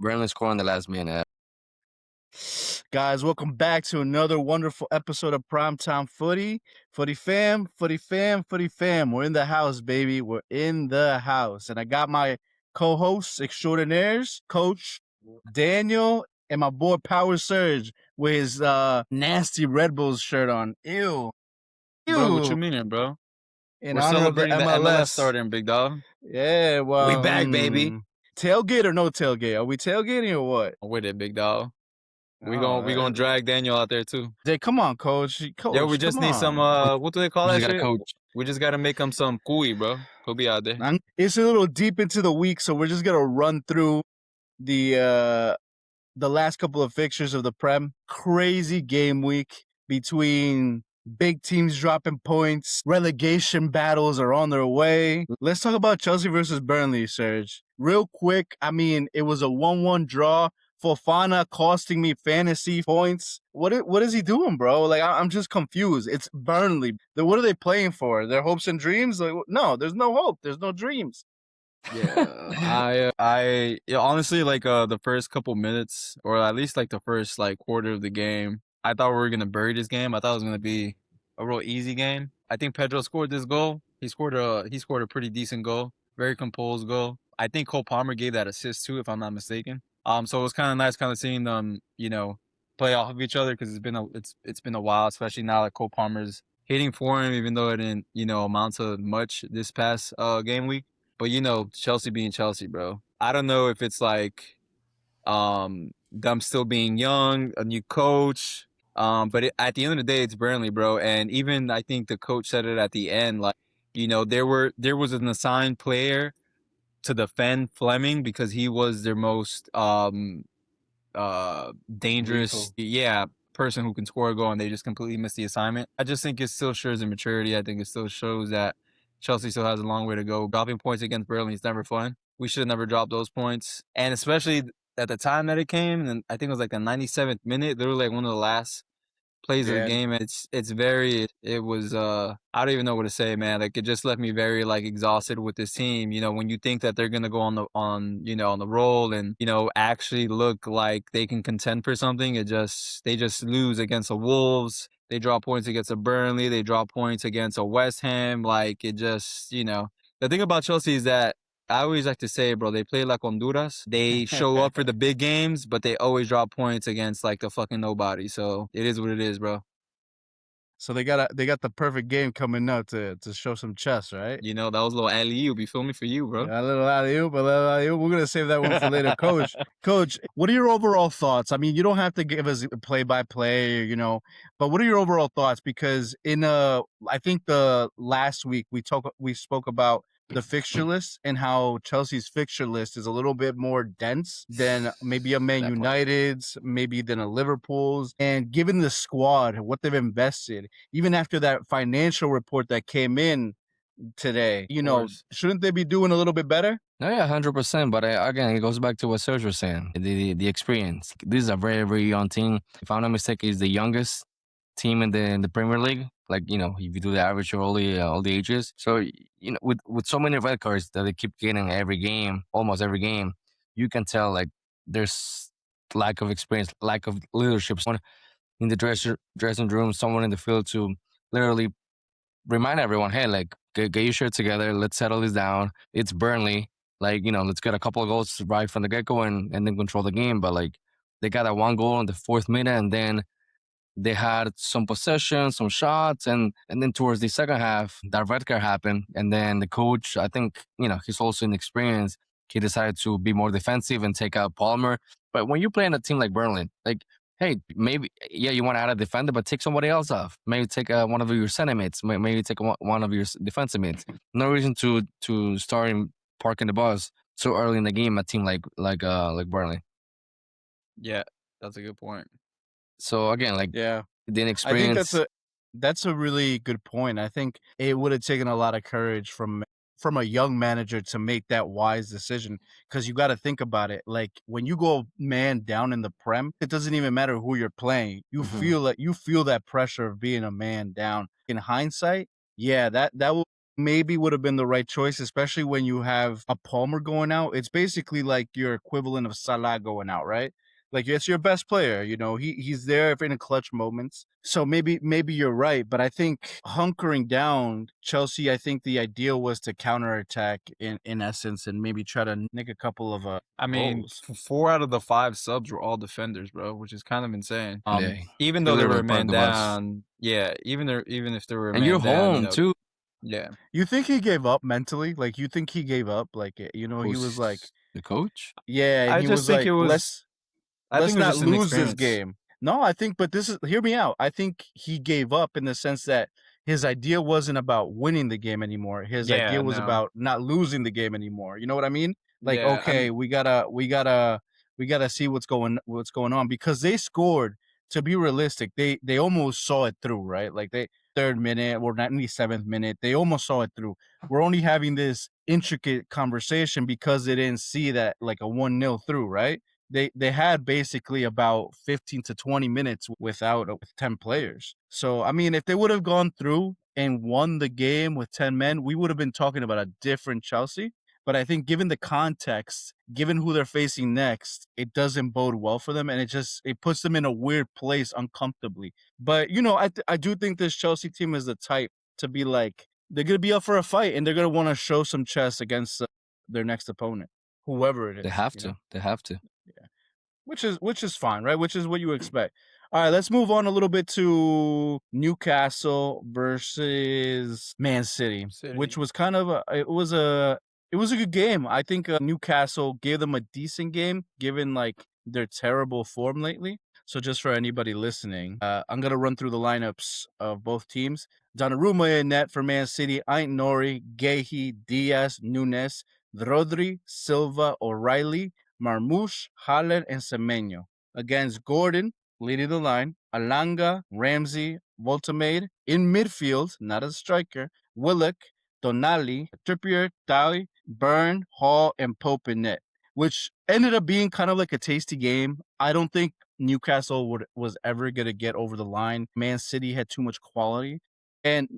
Burnley scored in the last minute. Guys, welcome back to another wonderful episode of Primetime Footy. Footy fam. We're in the house, baby. We're in the house. And I got my co-hosts extraordinaires, Coach Daniel and my boy Power Surge with his nasty Red Bulls shirt on. Ew. Bro, what you mean, bro? In We're honor of the celebrating the MLS. MLS starting, big dog. Yeah, well. We back, baby. Tailgate or no tailgate? Are we tailgating or what? I'm with it, big dog. We Oh, gonna drag Daniel out there too. Come on, Coach. Yo, we just need some what do they call that shit? Coach. We just gotta make him some cuy, bro. He'll be out there. It's a little deep into the week, so we're just gonna run through the last couple of fixtures of the Prem. Crazy game week between big teams dropping points. Relegation battles are on their way. Let's talk about Chelsea versus Burnley, Serge. Real quick, I mean, it was a 1-1 draw. Fofana costing me fantasy points. What is he doing, bro? Like, I'm just confused. It's Burnley. What are they playing for? Their hopes and dreams? Like, no, there's no hope. There's no dreams. Yeah, I honestly, like the first couple minutes, or at least like the first like quarter of the game, I thought we were gonna bury this game. I thought it was gonna be a real easy game. I think Pedro scored this goal. He scored a pretty decent goal, very composed goal. I think Cole Palmer gave that assist too, if I'm not mistaken. So it was kind of nice, kind of seeing them, play off of each other, because it's been a while, especially now that Cole Palmer's hitting for him, even though it didn't amount to much this past game week. But Chelsea being Chelsea, bro. I don't know if it's like them still being young, a new coach. But at the end of the day, it's Burnley, bro. And even I think the coach said it at the end, like, there was an assigned player to defend Fleming because he was their most dangerous person who can score a goal, and they just completely missed the assignment. I just think it still shows immaturity. I think it still shows that Chelsea still has a long way to go. Dropping points against Burnley is never fun. We should have never dropped those points. And especially at the time that it came, and I think it was like the 97th minute, literally like one of the last plays of the game. It was I don't even know what to say, man. Like, it just left me very like exhausted with this team. When you think that they're gonna go on the roll and actually look like they can contend for something, they just lose against the Wolves. They draw points against a Burnley. They draw points against a West Ham. Like, it just the thing about Chelsea is that I always like to say, bro, they play like Honduras. They show up for the big games, but they always drop points against like the fucking nobody. So it is what it is, bro. So they got the perfect game coming up to show some chest, right? That was a little alley-oop. You feel me? For you, bro. Yeah, a little alley-oop. We're gonna save that one for later, Coach. Coach, what are your overall thoughts? I mean, you don't have to give us play-by-play, but what are your overall thoughts? Because I think the last week we spoke about the fixture list and how Chelsea's fixture list is a little bit more dense than maybe a Man United's, maybe than a Liverpool's. And given the squad, what they've invested, even after that financial report that came in today, shouldn't they be doing a little bit better? No, yeah, 100%. But again, it goes back to what Serge was saying, the experience. This is a very, very young team. If I'm not mistaken, it's the youngest team in the Premier League. Like, if you do the average of all the ages. So, with so many red cards that they keep getting every game, almost every game, you can tell like there's lack of experience, lack of leadership. Someone in the dressing room, someone in the field to literally remind everyone, hey, like, get your shit together. Let's settle this down. It's Burnley. Like, let's get a couple of goals right from the get-go and then control the game. But like, they got that one goal in the 4th minute, and then they had some possession, some shots, and then towards the second half, that red card happened. And then the coach, I think, he's also inexperienced. He decided to be more defensive and take out Palmer. But when you're playing a team like Burnley, like, hey, maybe, you want to add a defender, but take somebody else off. Maybe take one of your center mates. Maybe take one of your defensive mates. No reason to start parking the bus so early in the game, a team like Burnley. Yeah, that's a good point. So again, like, the inexperience. I think that's a really good point. I think it would have taken a lot of courage from a young manager to make that wise decision, because you got to think about it. Like, when you go man down in the Prem, it doesn't even matter who you're playing. You feel that pressure of being a man down. In hindsight, yeah, that will maybe would have been the right choice, especially when you have a Palmer going out. It's basically like your equivalent of Salah going out, right? Like it's your best player, he's there in clutch moments. So maybe you're right, but I think hunkering down Chelsea, I think the ideal was to counterattack in essence and maybe try to nick a couple of I mean, goals. 4 out of the 5 subs were all defenders, bro, which is kind of insane. Yeah, Even they though they literally were part of man the bus. down, yeah, even if they were And you're man down, home too. yeah. You think he gave up mentally? Like you think he gave up? Like he was like, The coach? yeah, and I he just was think like, it was I think let's it was not just lose this inexperience. game. No, I think, but hear me out. I think he gave up in the sense that his idea wasn't about winning the game anymore. His Yeah, idea was no. about not losing the game anymore. You know what I mean? Like, Yeah, I mean, okay, we gotta see what's going on because they scored. To be realistic, they almost saw it through, right? Like they 3rd minute or 97th minute, they almost saw it through. We're only having this intricate conversation because they didn't see that like a 1-0 through, right? They had basically about 15 to 20 minutes with 10 players. So I mean, if they would have gone through and won the game with 10 men, we would have been talking about a different Chelsea. But I think given the context, given who they're facing next, it doesn't bode well for them, and it puts them in a weird place uncomfortably. But I do think this Chelsea team is the type to be like they're gonna be up for a fight and they're gonna want to show some chest against their next opponent, whoever it is. They have to. They have to. Yeah, which is fine, right? Which is what you expect. All right, let's move on a little bit to Newcastle versus Man City, which was kind of it was a good game. I think Newcastle gave them a decent game given like their terrible form lately. So just for anybody listening, I'm gonna run through the lineups of both teams. Donnarumma in net for Man City, Ait Nori, Gehi, Diaz, Nunes, Rodri, Silva, O'Reilly, Marmoush, Haaland, and Semenyo. Against Gordon, leading the line, Alanga, Ramsey, Voltamade. In midfield, not a striker, Willock, Donali, Trippier, Dowie, Byrne, Hall, and Pope in net, which ended up being kind of like a tasty game. I don't think Newcastle was ever going to get over the line. Man City had too much quality. And,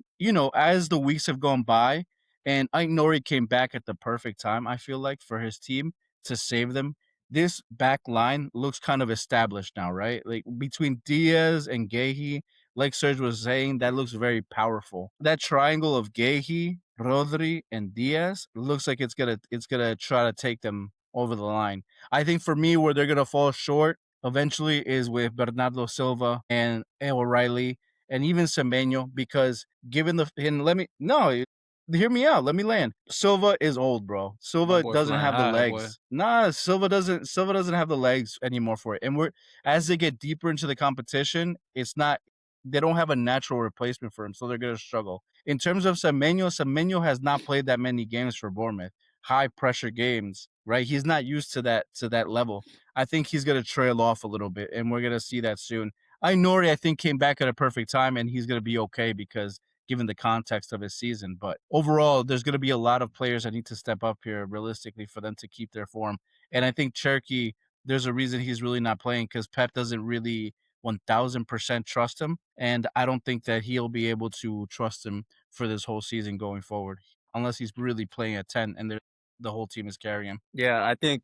as the weeks have gone by, and Ait Nori came back at the perfect time, I feel like, for his team to save them. This back line looks kind of established now, right? Like between Diaz and Gehi, like Serge was saying, that looks very powerful. That triangle of Gehi, Rodri, and Diaz looks like it's gonna try to take them over the line. I think for me, where they're gonna fall short eventually is with Bernardo Silva and O'Reilly and even Semenyo, because given the and let me no hear me out. Let me land. Silva is old, bro. My Silva boy doesn't flying have the high, boy. legs. Nah, Silva doesn't have the legs anymore for it. And as they get deeper into the competition, they don't have a natural replacement for him, so they're gonna struggle. In terms of Semenyo has not played that many games for Bournemouth. High pressure games, right? He's not used to that level. I think he's gonna trail off a little bit, and we're gonna see that soon. Nori, I think, came back at a perfect time, and he's gonna be okay because given the context of his season. But overall, there's going to be a lot of players that need to step up here realistically for them to keep their form. And I think Cherky, there's a reason he's really not playing because Pep doesn't really 1000% trust him. And I don't think that he'll be able to trust him for this whole season going forward, unless he's really playing at 10 and the whole team is carrying him. Yeah, I think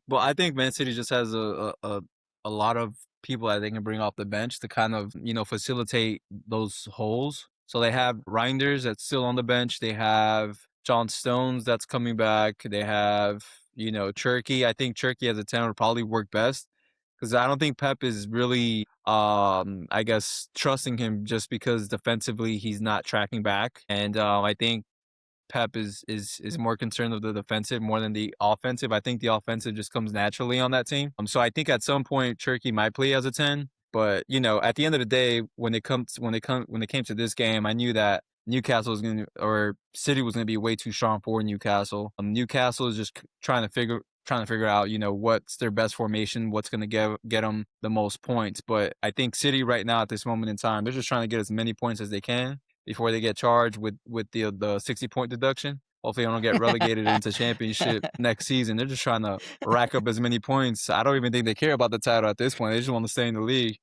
Man City just has a lot of people that they can bring off the bench to kind of, facilitate those holes. So they have Reinders that's still on the bench. They have John Stones that's coming back. They have, Cherky. I think Cherky as a 10 would probably work best because I don't think Pep is really, I guess, trusting him just because defensively he's not tracking back. And I think Pep is more concerned with the defensive more than the offensive. I think the offensive just comes naturally on that team. So I think at some point Turkey might play as a 10, but at the end of the day, when it came to this game, I knew that Newcastle was or City was going to be way too strong for Newcastle. Newcastle is just trying to figure out, what's their best formation, what's going to get them the most points. But I think City right now at this moment in time, they're just trying to get as many points as they can before they get charged with the 60-point deduction. Hopefully, they don't get relegated into championship next season. They're just trying to rack up as many points. I don't even think they care about the title at this point. They just want to stay in the league.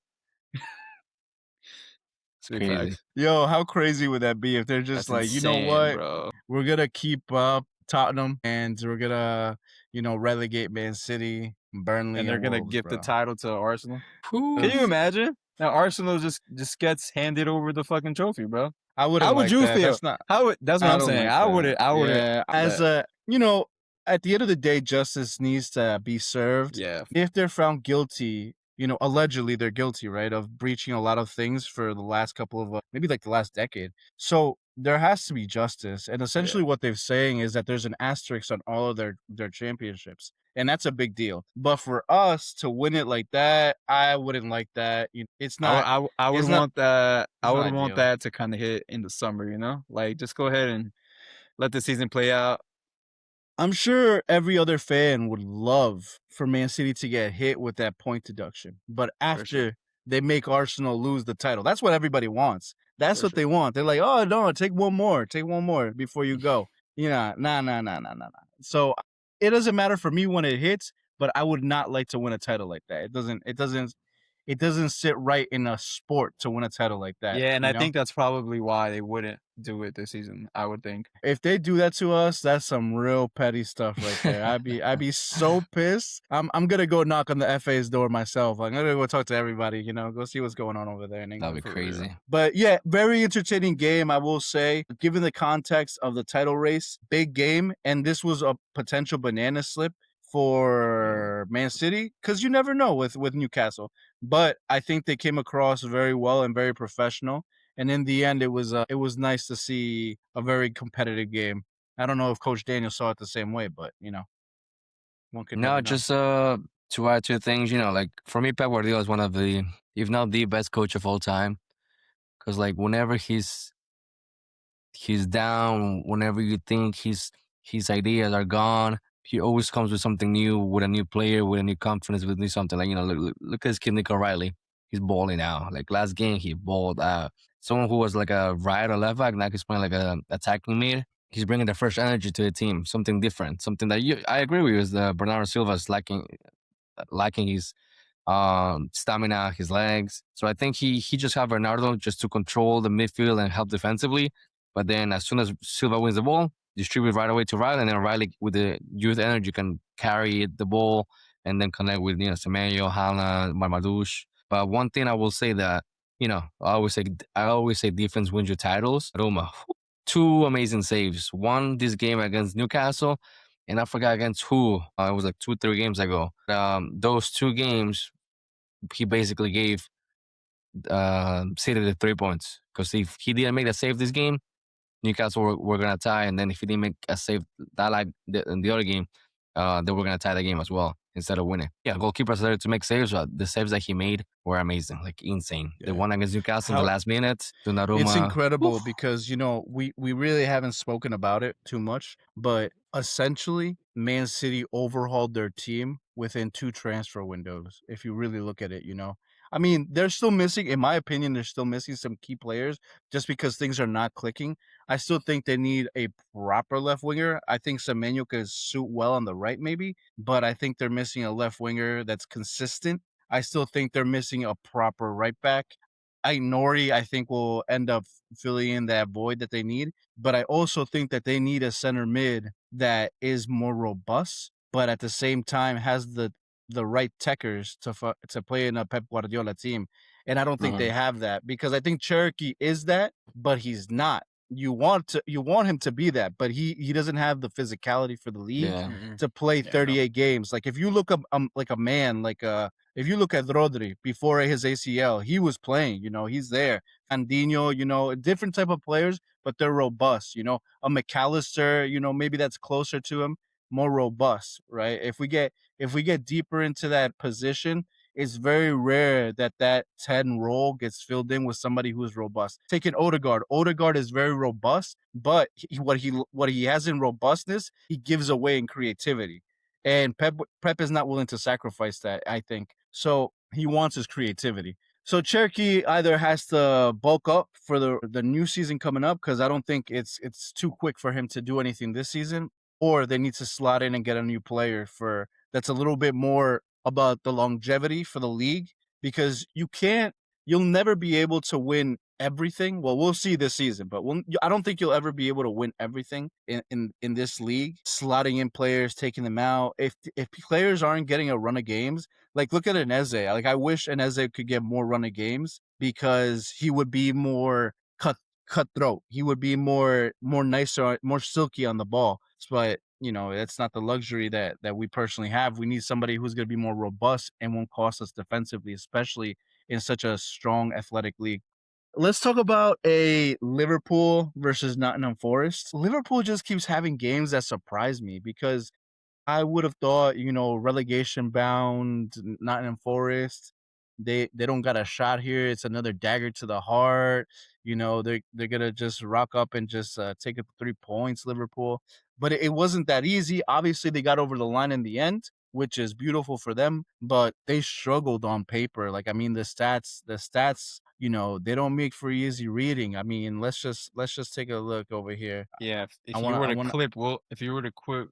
Sweet Crazy. facts. Yo, how crazy would that be if they're just That's like, you know insane, what? bro. We're gonna keep up Tottenham and we're gonna, relegate Man City, Burnley, And they're gonna Wolves, give the bro. title to Arsenal. Whew. Can you imagine? Now Arsenal just gets handed over the fucking trophy, bro. I wouldn't How would like you that. feel? That's not. How would that's what I I'm don't saying. like I that. wouldn't. Yeah, as that- at the end of the day, justice needs to be served. Yeah. If they're found guilty, allegedly they're guilty, right, of breaching a lot of things for the last couple of maybe like the last decade. So there has to be justice, and essentially what they're saying is that there's an asterisk on all of their championships, and that's a big deal. But for us to win it like that, I wouldn't like that. It's not. I would it's not- want that. I it's would not want ideal. that to kind of hit in the summer. Like just go ahead and let the season play out. I'm sure every other fan would love for Man City to get hit with that point deduction. But after they make Arsenal lose the title, that's what everybody wants. That's For what they want. They're like, oh, no, take one more before you go. Nah. So it doesn't matter for me when it hits, but I would not like to win a title like that. It doesn't sit right in a sport to win a title like that. Yeah, and you I know? think that's probably why they wouldn't do it this season. I would think. If they do that to us, that's some real petty stuff right there. I'd be so pissed. I'm gonna go knock on the FA's door myself. I'm gonna go talk to everybody, go see what's going on over there in England. That'd be for crazy. real. But yeah, very entertaining game, I will say. Given the context of the title race, big game, and this was a potential banana slip for Man City, because you never know with Newcastle. But I think they came across very well and very professional. And in the end, it was nice to see a very competitive game. I don't know if Coach Daniel saw it the same way, but one could never No, know. just to add two things, like for me, Pep Guardiola is one of the, if not the best coach of all time, because like whenever he's down, whenever you think his ideas are gone, he always comes with something new, with a new player, with a new confidence, with new something. Like look at his kid Nick O'Reilly. He's balling out. Like last game, he balled out. Someone who was like a right or left back, now he's playing like a attacking mid. He's bringing the fresh energy to the team, something different, something that I agree with you is the Bernardo Silva is lacking his stamina, his legs. So I think he just have Bernardo just to control the midfield and help defensively. But then as soon as Silva wins the ball, distribute right away to Riley, and then Riley with the youth energy can carry the ball and then connect with Semenyo, Haaland, Marmadouche. But one thing I will say that I always say defense wins your titles. Roma, two amazing saves. One this game against Newcastle, and I forgot against who. It was like 2-3 games ago. Those two games, he basically gave City the 3 points, because if he didn't make the save this game, Newcastle were gonna tie, and then if he didn't make a save that like in the other game, they were gonna tie the game as well instead of winning. Yeah, goalkeepers there to make saves, but the saves that he made were amazing, like insane. The one against Newcastle in the last minute, Donnarumma. It's incredible because we really haven't spoken about it too much, but essentially Man City overhauled their team within 2 transfer windows. If you really look at it, I mean, they're still missing, in my opinion, they're still missing some key players just because things are not clicking. I still think they need a proper left winger. I think Semenyo could suit well on the right, maybe, but I think they're missing a left winger that's consistent. I still think they're missing a proper right back. Nori, I think, will end up filling in that void that they need. But I also think that they need a center mid that is more robust, but at the same time has the right techers to play in a Pep Guardiola team. And I don't think they have that, because I think Cherokee is that, but he's not. You want him to be that, but he doesn't have the physicality for the league to play 38 games. Like if you look up like a man like if you look at Rodri before his ACL, he was playing, he's there. Andinho, different type of players, but they're robust, a McAllister, maybe that's closer to him, more robust, right? If we get deeper into that position, it's very rare that 10 role gets filled in with somebody who's robust. Taking Odegaard. Odegaard is very robust, but what he has in robustness, he gives away in creativity. And Pep is not willing to sacrifice that, I think. So he wants his creativity. So Cherokee either has to bulk up for the new season coming up, because I don't think it's too quick for him to do anything this season, or they need to slot in and get a new player that's a little bit more about the longevity for the league, because you'll never be able to win everything. Well, we'll see this season, but I don't think you'll ever be able to win everything in this league. Slotting in players, taking them out. If players aren't getting a run of games, like look at Ineze. Like I wish Ineze could get more run of games because he would be more cutthroat. He would be more nicer, more silky on the ball. But that's not the luxury that we personally have. We need somebody who's going to be more robust and won't cost us defensively, especially in such a strong athletic league. Let's talk about a Liverpool versus Nottingham Forest. Liverpool just keeps having games that surprise me because I would have thought, relegation bound Nottingham Forest. They don't got a shot here. It's another dagger to the heart. They're gonna just rock up and just take up 3 points, Liverpool. But it wasn't that easy. Obviously, they got over the line in the end, which is beautiful for them. But they struggled on paper. Like I mean, the stats, they don't make for easy reading. I mean, let's just take a look over here. Yeah, if I you wanna were I to wanna clip Will, if you were to clip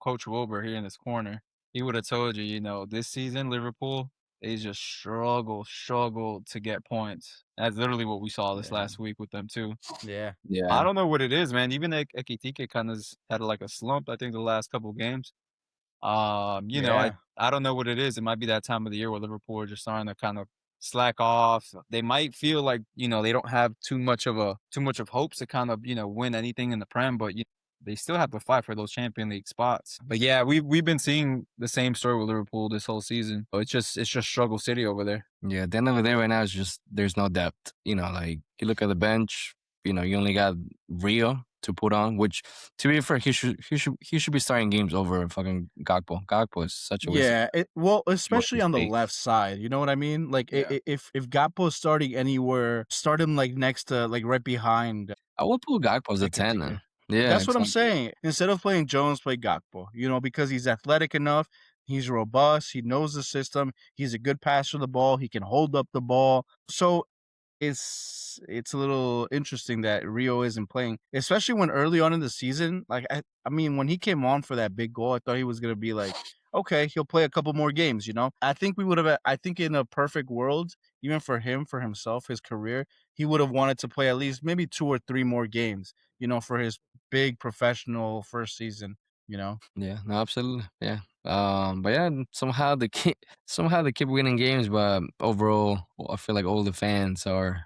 Coach Wilbur here in this corner, he would have told you, this season Liverpool they just struggle to get points. That's literally what we saw this Yeah. last week with them too. Yeah. I Yeah, don't know what it is, man. Even Ekitike kind of had like a slump. I think the last couple games. Yeah. I don't know what it is. It might be that time of the year where Liverpool are just starting to kind of slack off. They might feel like, they don't have too much of hopes to kind of, win anything in the Prem, but they still have to fight for those Champion League spots. But yeah, we've been seeing the same story with Liverpool this whole season. So it's just struggle city over there. yeah. At the end of the day, right now, it's just there's no depth. Like you look at the bench. You only got Rio to put on, which to be fair, he should be starting games over fucking Gakpo. Gakpo is such a Yeah, well, waste especially of on the space. left side, you know what I mean? Like Yeah. if Gakpo's starting anywhere, start him like next to like right behind I would put Gakpo as a 10 Ekitike. then. Yeah, That's what I'm exactly. saying. Instead of playing Jones, play Gakpo. Because he's athletic enough, he's robust, he knows the system, he's a good passer of the ball, he can hold up the ball. So it's a little interesting that Rio isn't playing, especially when early on in the season. Like I mean, when he came on for that big goal, I thought he was gonna be like, okay, he'll play a couple more games. I think we would have. I think in a perfect world, even for him, for himself, his career, he would have wanted to play at least maybe 2 or 3 more games. For his big professional first season. You know. Yeah, no, absolutely. Yeah. But yeah, somehow they keep winning games, but overall, I feel like all the fans are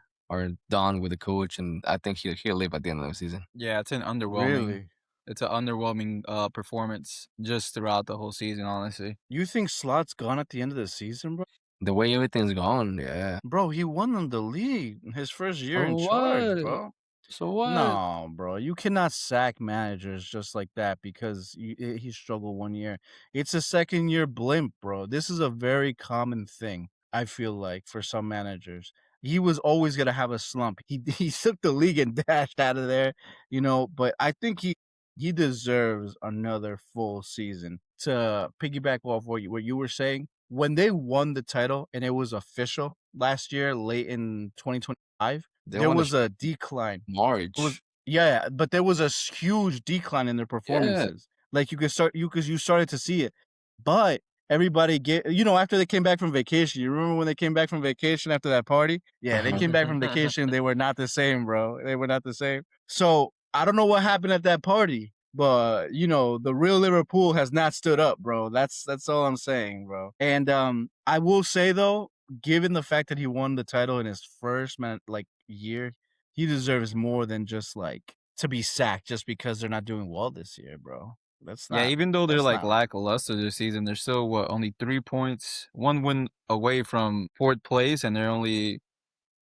done with the coach, and I think he'll leave at the end of the season. Yeah, Really? it's an underwhelming performance just throughout the whole season, honestly. You think Slot's gone at the end of the season, bro? The way everything's gone, yeah. Bro, he won them the league his first year So in charge, what? bro. So what? No, bro, you cannot sack managers just like that because he struggled one year. It's a second year blimp, bro. This is a very common thing, I feel like, for some managers. He was always gonna have a slump. He took the league and dashed out of there, but I think he deserves another full season. To piggyback off what you were saying, when they won the title and it was official last year, late in 2025, They there want was to a decline. It was March. yeah, but there was a huge decline in their Yeah. performances. Like you started to see it. But everybody after they came back from vacation, you remember when they came back from vacation after that party? Yeah, they came back from vacation, they were not the same, bro. They were not the same. So, I don't know what happened at that party, but the real Liverpool has not stood up, bro. That's all I'm saying, bro. And I will say though, given the fact that he won the title in his first year, he deserves more than just like to be sacked just because they're not doing well this year, bro. That's Yeah, not even though they're that's like not right. lackluster this season, they're still only 3 points, one win away from fourth place, and they're only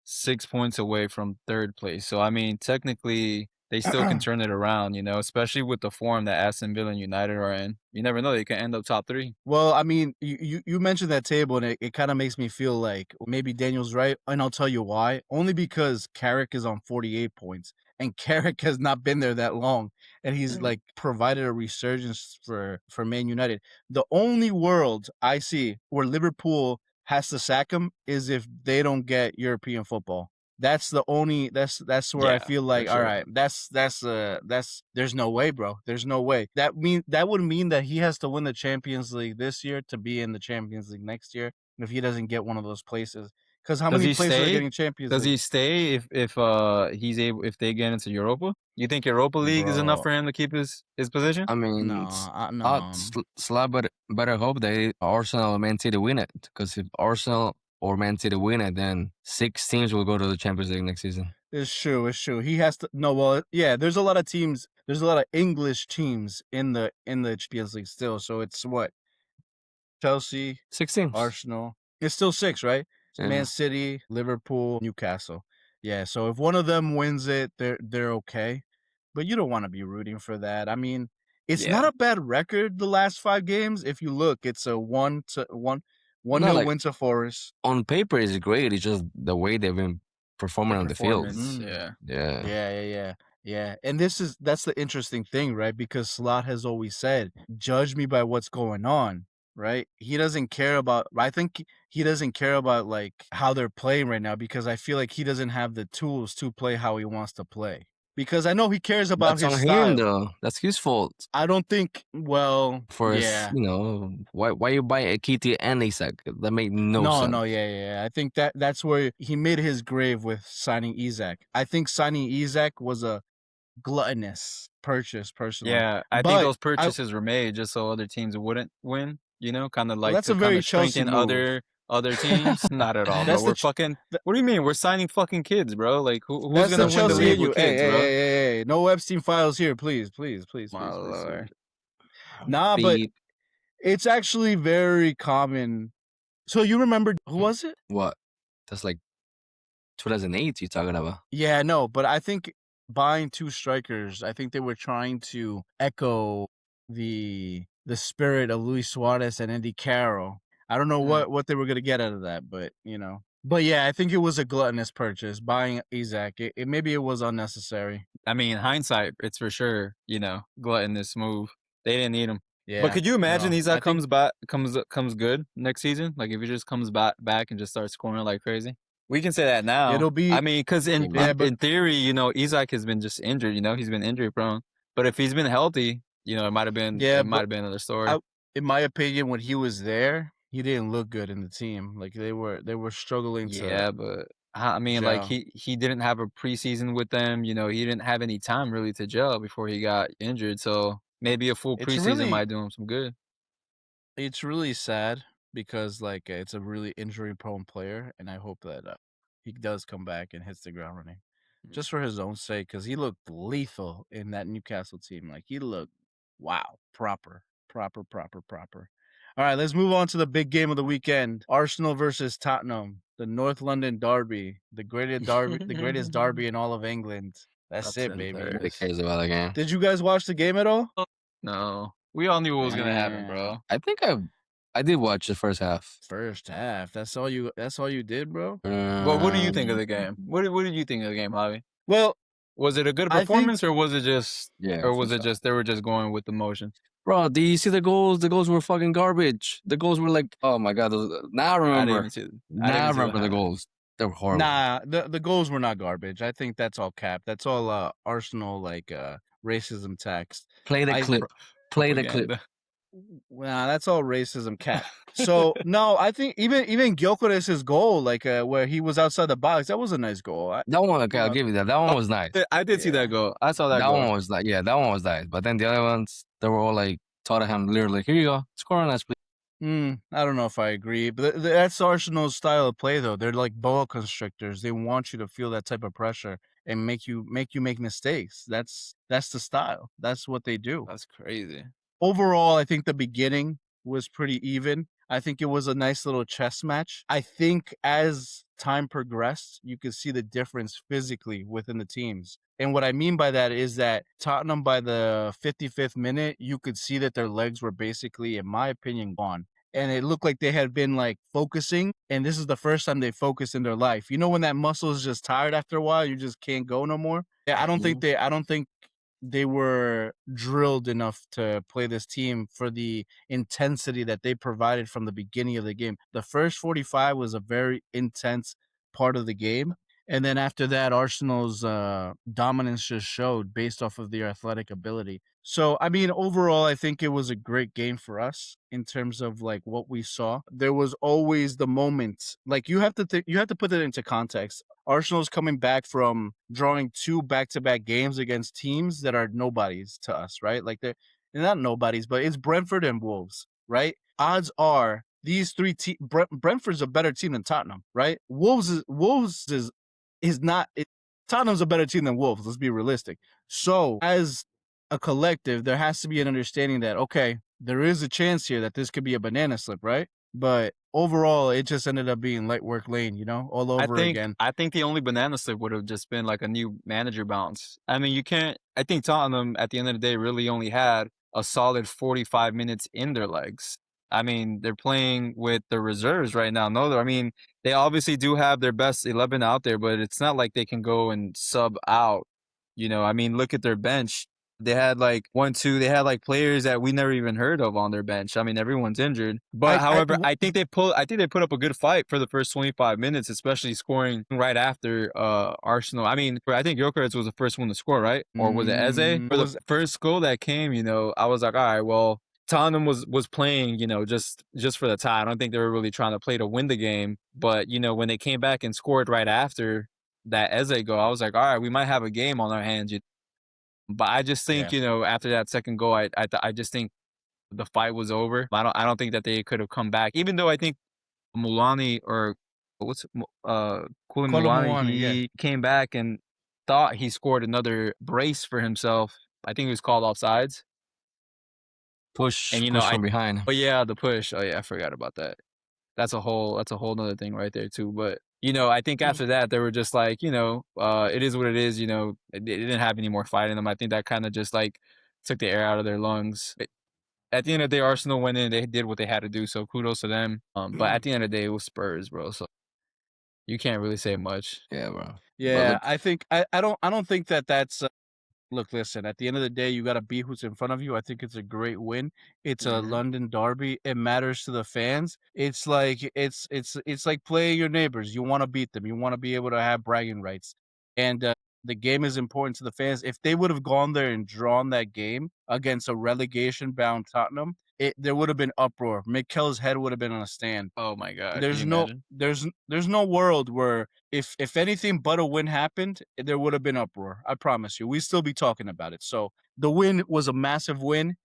6 points away from third place. So I mean, technically, they still can turn it around, especially with the form that Aston Villa and United are in. You never know; they can end up top three. Well, I mean, you mentioned that table, and it kind of makes me feel like maybe Daniel's right, and I'll tell you why. Only because Carrick is on 48 points, and Carrick has not been there that long, and he's like provided a resurgence for Man United. The only world I see where Liverpool has to sack him is if they don't get European football. That's the only that's where I Yeah, feel for like, all sure. right, that's there's no way, bro. There's no way. That would mean that he has to win the Champions League this year to be in the Champions League next year if he doesn't get one of those places. Because how Does many he places are stay? getting Champions Does League? he stay if they get into Europa? You think Europa League is enough Bro, for him to keep his position? I mean, no. Slab better hope that Arsenal or Man City win it. Because if Arsenal or Man City win it, then 6 teams will go to the Champions League next season. It's true. It's true. He has to. No, well, yeah. There's a lot of teams. There's a lot of English teams in the Champions League still. So it's what Chelsea, 6 teams. Arsenal. It's still 6, right? Yeah. Man City, Liverpool, Newcastle. Yeah. So if one of them wins it, they're okay. But you don't want to be rooting for that. I mean, it's not Yeah. a bad record the last 5 games. If you look, it's a 1-1 No, 1-0 like, win to Forest. on paper, it's great. It's just the way they've been performing on the field. Performance, Mm. yeah. Yeah. And that's the interesting thing, right? Because Slot has always said, judge me by what's going on, right? He doesn't care about, I think he doesn't care about like how they're playing right now because I feel like he doesn't have the tools to play how he wants to play. Because I know he cares about That's his on style. him, though. That's his fault. I don't think, well, For yeah. you know, why you buy Akiti and Isak? That made no sense. Yeah. I think that's where he made his grave with signing Isak. I think signing Isak was a gluttonous purchase, personally. Yeah, I think But those purchases were made just so other teams wouldn't win, you know, kind of Well, like that's to a kind very of Chelsea strengthen move. other teams. Not at all, bro. That's the We're fucking. What do you mean? We're signing fucking kids, bro. Like who's That's gonna the win the Chelsea league in you. with kids, hey, bro? hey. No Epstein files here, please. My lord. Nah, but Beep. it's actually very common. So you remember, who was it? What? That's like 2008 you're talking about. Yeah, no, but I think buying 2 strikers, I think they were trying to echo the spirit of Luis Suarez and Andy Carroll. I don't know what they were going to get out of that, but, you know. But yeah, I think it was a gluttonous purchase, buying Isak. Maybe it was unnecessary. I mean, hindsight, it's for sure, you know, gluttonous move. They didn't need him. Yeah. But could you imagine no, Isak I think- comes good next season? Like if he just comes back and just starts scoring like crazy? We can say that now. It'll be- I mean, because Yeah, but- in theory, you know, Isak has been just injured. You know, he's been injury prone. But if he's been healthy, you know, it might have been another story. In my opinion, when he was there, he didn't look good in the team. Like they were struggling to. Yeah, but I mean, like gel. he didn't have a preseason with them. You know, he didn't have any time really to gel before he got injured. So maybe a full It's preseason really- might do him some good. It's really sad because like it's a really injury prone player, and I hope that he does come back and hits the ground running, just for his own sake, because he looked lethal in that Newcastle team. Like he looked, wow, proper. All right, let's move on to the big game of the weekend: Arsenal versus Tottenham, the North London derby, the greatest derby in all of England. That's it, baby. hilarious. Nobody cares about the game. Did you guys watch the game at all? No, we all knew what was gonna happen, bro. I think I did watch the first half. First half. That's all you did, bro? Well, what do you think of the game? What did you think of the game, Javi? Well, Was it a good I think- performance, or was it just, Yeah, or was for it sure. just they were just going with the motion? Bro, do you see the goals? The goals were fucking garbage. The goals were like, oh my god. Now I I didn't remember. even see. Now I remember the goals. They were horrible. nah, the goals were not garbage. I think that's all cap. That's all Arsenal like racism text. Play the clip. Play the clip. Propaganda. Nah, that's all racism cap. So no, I think even Gyökeres' goal, like where he was outside the box, that was a nice goal. That one, okay, I'll give you that. That one was nice. I did see Yeah. that goal. I saw that That goal. one was like, yeah, that one was nice. But then the other ones, they were all like Tottenham, literally, here you go, score on us, please. I don't know if I agree, but that's Arsenal's style of play, though. They're like boa constrictors. They want you to feel that type of pressure and make you make mistakes. That's the style. That's what they do. That's crazy. Overall, I think the beginning was pretty even. I think it was a nice little chess match. I think as time progressed, you could see the difference physically within the teams. And what I mean by that is that Tottenham, by the 55th minute, you could see that their legs were basically, in my opinion, gone. And it looked like they had been like focusing, and this is the first time they focused in their life. You know, when that muscle is just tired after a while, you just can't go no more. Yeah, I don't think they were drilled enough to play this team for the intensity that they provided from the beginning of the game. The first 45 was a very intense part of the game. And then after that, Arsenal's dominance just showed based off of their athletic ability. So, I mean, overall, I think it was a great game for us in terms of like what we saw. There was always the moment, like you have to you have to put it into context. Arsenal's coming back from drawing 2 back-to-back games against teams that are nobodies to us, right? Like they're not nobodies, but it's Brentford and Wolves, right? Odds are these 3 teams. Brentford's a better team than Tottenham, right? Wolves is not. Tottenham's a better team than Wolves. Let's be realistic. So, as a collective, there has to be an understanding that okay, there is a chance here that this could be a banana slip, right? But overall, it just ended up being light work lane, you know, all over again. I think the only banana slip would have just been like a new manager bounce. I mean, you can't. I think Tottenham at the end of the day really only had a solid 45 minutes in their legs. I mean, they're playing with the reserves right now. No, I mean, they obviously do have their best 11 out there, but it's not like they can go and sub out. You know, I mean, look at their bench. They had like they had like players that we never even heard of on their bench. I mean, everyone's injured. But however, I think they put up a good fight for the first 25 minutes, especially scoring right after Arsenal. I mean, I think Gyökeres was the first one to score, right? Or was it Eze? For the first goal that came, you know, I was like, all right, well, Tottenham was playing, you know, just for the tie. I don't think they were really trying to play to win the game. But, you know, when they came back and scored right after that Eze goal, I was like, all right, we might have a game on our hands. But I just think, you know, after that second goal, I just think the fight was over. I don't think that they could have come back. Even though I think Mulani or Mulani, he came back and thought he scored another brace for himself. I think he was called offsides. Push, and you know, push from behind. But yeah, the push. Oh yeah, I forgot about that. That's a whole nother thing right there too. But you know, I think after that they were just like, you know, it is what it is. You know, it didn't have any more fight in them. I think that kind of just like took the air out of their lungs. At the end of the day, Arsenal went in. They did what they had to do. So kudos to them. But at the end of the day, it was Spurs, bro. So you can't really say much. Yeah, bro. Yeah, I think I don't think that's. Look, listen, at the end of the day, you got to beat who's in front of you. I think it's a great win. It's a London derby. It matters to the fans. It's like it's like playing your neighbors. You want to beat them. You want to be able to have bragging rights. And the game is important to the fans. If they would have gone there and drawn that game against a relegation-bound Tottenham, there would have been uproar. Mikel's head would have been on a stand. Oh my god. There's no world where if anything but a win happened, there would have been uproar. I promise you. We'd still be talking about it. So the win was a massive win.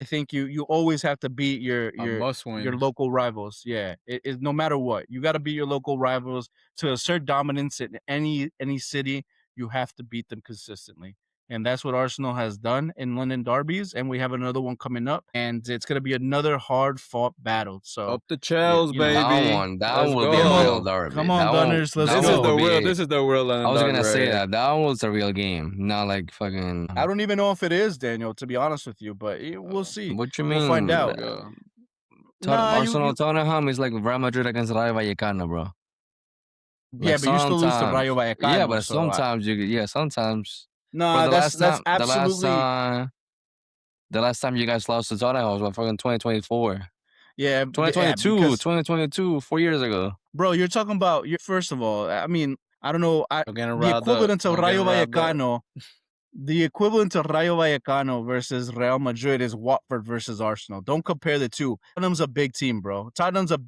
I think you always have to beat your local rivals. Yeah, no matter what, you got to beat your local rivals to assert dominance in any city. You have to beat them consistently. And that's what Arsenal has done in London derbies. And we have another one coming up. And it's going to be another hard-fought battle. So up the Chels, baby. That one will be a real derby. Come on, Gunners. Let's go. This is the real London I was derby. going to say that. That one was a real game. Not like fucking... I don't even know if it is, Daniel, to be honest with you. But we'll see. What you mean? We'll find out. Arsenal Tottenham is like Real Madrid against Rayo Vallecano, bro. Yeah, but you still lose to Rayo Vallecano. Yeah, but sometimes. No, that's absolutely. The last time you guys lost to Tottenham was fucking 2024. Yeah, 2022, 4 years ago. Bro, you're talking about. First of all, I mean, I don't know. The equivalent of Rayo Vallecano. The equivalent of Rayo Vallecano versus Real Madrid is Watford versus Arsenal. Don't compare the two. Tottenham's a big team, bro. Tottenham's a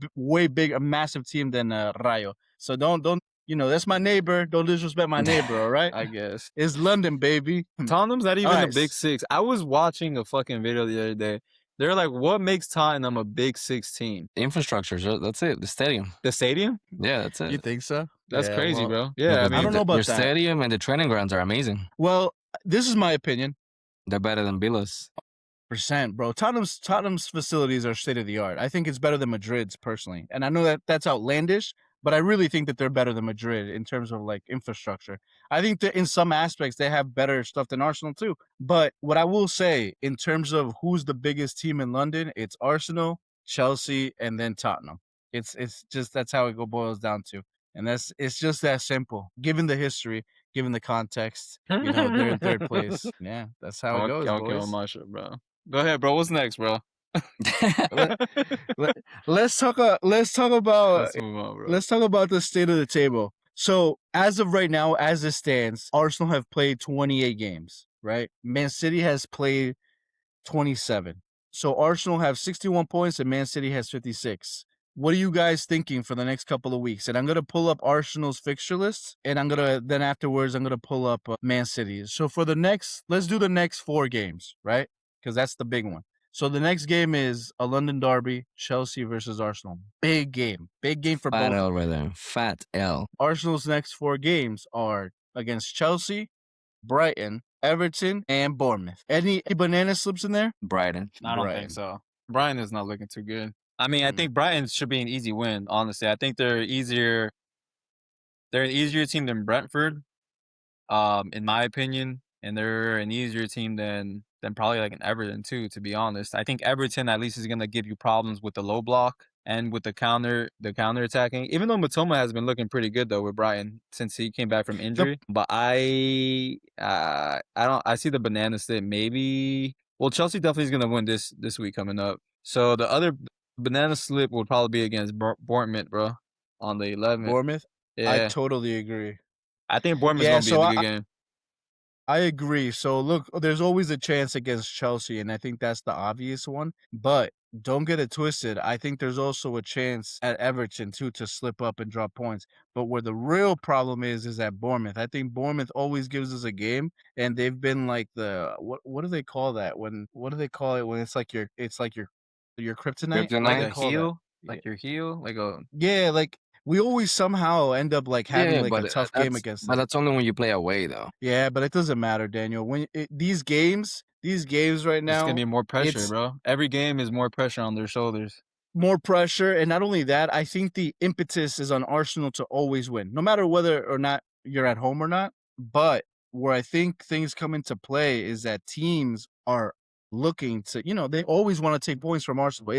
massive team than Rayo. So don't. You know, that's my neighbor. Don't disrespect my neighbor, all right? I guess. It's London, baby. Tottenham's not even a big six. I was watching a fucking video the other day. They're like, what makes Tottenham a big 6 team? Infrastructure. That's it. The stadium. The stadium? Yeah, that's it. You think so? That's crazy, bro. Yeah, I don't know about your that. stadium and the training grounds are amazing. Well, this is my opinion. They're better than Villa's. Bro. Tottenham's facilities are state of the art. I think it's better than Madrid's personally. And I know that that's outlandish, but I really think that they're better than Madrid in terms of like infrastructure. I think that in some aspects they have better stuff than Arsenal too. But what I will say in terms of who's the biggest team in London, it's Arsenal, Chelsea, and then Tottenham. It's just that's how it boils down to. And it's just that simple. Given the history, given the context, you know, they're in third place. Yeah, that's how it goes. Boys. Bro. Go ahead, bro. What's next, bro? Let's talk about Let's move on, bro. Let's talk about the state of the table. So as of right now, as it stands, Arsenal have played 28 games, right? Man City has played 27. So Arsenal have 61 points and Man City has 56. What are you guys thinking for the next couple of weeks? And I'm going to pull up Arsenal's fixture list, and then afterwards, I'm going to pull up Man City's. So for let's do the next 4 games, right? Because that's the big one. So the next game is a London derby, Chelsea versus Arsenal. Big game for Fat both. L right there. Fat L. Arsenal's next 4 games are against Chelsea, Brighton, Everton, and Bournemouth. Any banana slips in there? Brighton. I don't Brighton. think so. Brighton is not looking too good. I mean, I Mm. think Brighton should be an easy win, honestly. I think they're easier. They're an easier team than Brentford, in my opinion, and they're an easier team than probably like an Everton too, to be honest. I think Everton at least is gonna give you problems with the low block and with the counter attacking. Even though Matoma has been looking pretty good though with Brighton since he came back from injury. But I see the banana slip maybe. Well, Chelsea definitely is gonna win this week coming up. So the other banana slip would probably be against Bournemouth, bro, on the 11th. Bournemouth? Yeah, I totally agree. I think Bournemouth's Yeah, gonna be so a good game. I agree. So look, there's always a chance against Chelsea, and I think that's the obvious one. But don't get it twisted. I think there's also a chance at Everton too to slip up and drop points. But where the real problem is at Bournemouth. I think Bournemouth always gives us a game, and they've been like the what do they call that? What do they call it when it's like your kryptonite? Kryptonite? What do Like they a call that? heel, like your heel, like a Yeah, like we always somehow end up like having Yeah, like a but tough game against them. that's only when you play away, though. Yeah, but it doesn't matter, Daniel. These games right it's now, gonna be more pressure, it's bro. Every game is more pressure on their shoulders. more pressure, and not only that, I think the impetus is on Arsenal to always win, no matter whether or not you're at home or not. But where I think things come into play is that teams are looking to, they always want to take points from Arsenal.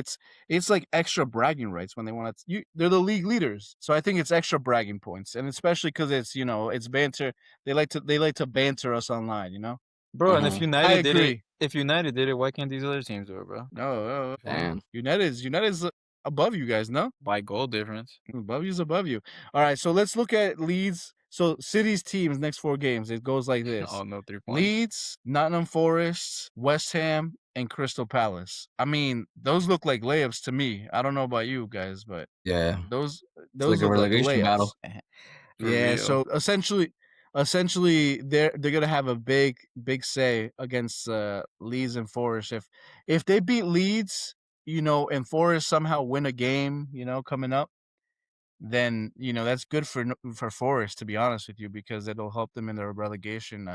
It's like extra bragging rights when they want to. They're the league leaders, so I think it's extra bragging points, and especially because it's banter. They like to banter us online, Bro, and if Mhm. I United did agree. it, why can't these other teams do it, bro? No, Damn. United's above you guys, no? By goal difference. Above you. All right, so let's look at Leeds. So City's teams next 4 games. It goes like this: Oh no, 3 points. Leeds, Nottingham Forest, West Ham, and Crystal Palace. I mean, those look like layups to me. I don't know about you guys, but Yeah. those It's like a look like relegation layups. battle. For Yeah, real. so essentially they're gonna have a big say against Leeds and Forest. If they beat Leeds, and Forest somehow win a game, coming up, then that's good for Forest, to be honest with you, because it'll help them in their relegation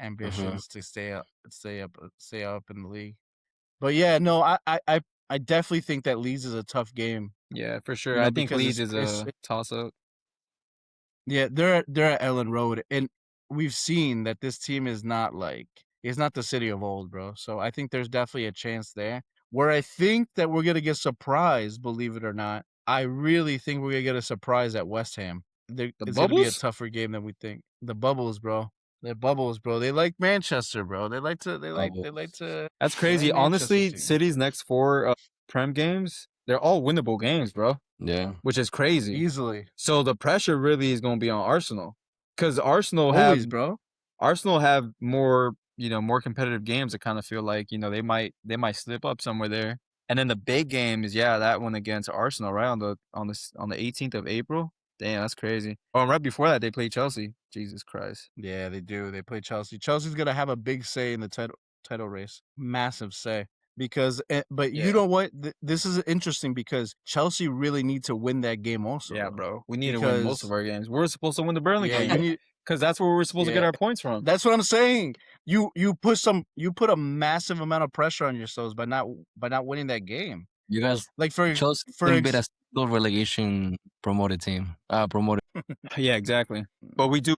ambitions to stay up in the league. But yeah, no, I definitely think that Leeds is a tough game. Yeah, for sure. You know, I think because Leeds is it's a toss up. Yeah, they're at Ellen Road, and we've seen that this team is not it's not the city of old, bro. So I think there's definitely a chance there. Where I think that we're gonna get surprised, believe it or not, I really think we're gonna get a surprise at West Ham. The It's gonna be a bubbles? tougher game than we think. The bubbles, bro. They're bubbles, bro. They like Manchester, bro. They like to. That's they crazy. like Manchester Honestly, teams. City's next 4 Prem games, they're all winnable games, bro. Yeah. Which is crazy. Easily, So the pressure really is gonna be on Arsenal. Because Arsenal always, bro. have more, more competitive games. I kind of feel like, they might slip up somewhere there. And then the big game is that one against Arsenal, right? On the 18th of April. Damn, that's crazy. Oh, and right before that they play Chelsea. Jesus Christ. Yeah, they do. They play Chelsea. Chelsea's gonna have a big say in the title race. Massive say. Because, but you Yeah. know what? This is interesting because Chelsea really need to win that game also. Yeah, though. bro. We need to win most of our games. We're supposed to win the Burnley Yeah, game. you need. Because that's where we're supposed to get Yeah. our points from. That's what I'm saying. You put a massive amount of pressure on yourselves by not winning that game. You guys, Like for Chelsea can beat a still relegation promoted team. Promoted. Yeah, exactly. But we do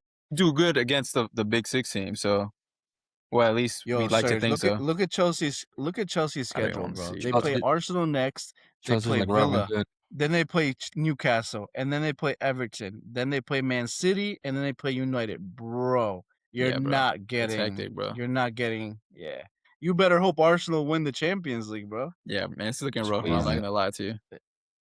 good against the Big 6 team, so well, at least Yo, we'd like to Serge, think so. look at Chelsea's I don't schedule, wanna bro. see They it. play Arsenal next. They Chelsea's play like Robin Villa. Hood. Then they play Newcastle, and then they play Everton. Then they play Man City, and then they play United. Bro, you're Yeah, bro. not It's getting. hectic, bro. You're not getting. Yeah, you better hope Arsenal win the Champions League, bro. Yeah, man, it's looking rough. I'm Squeeze not it. gonna lie to you.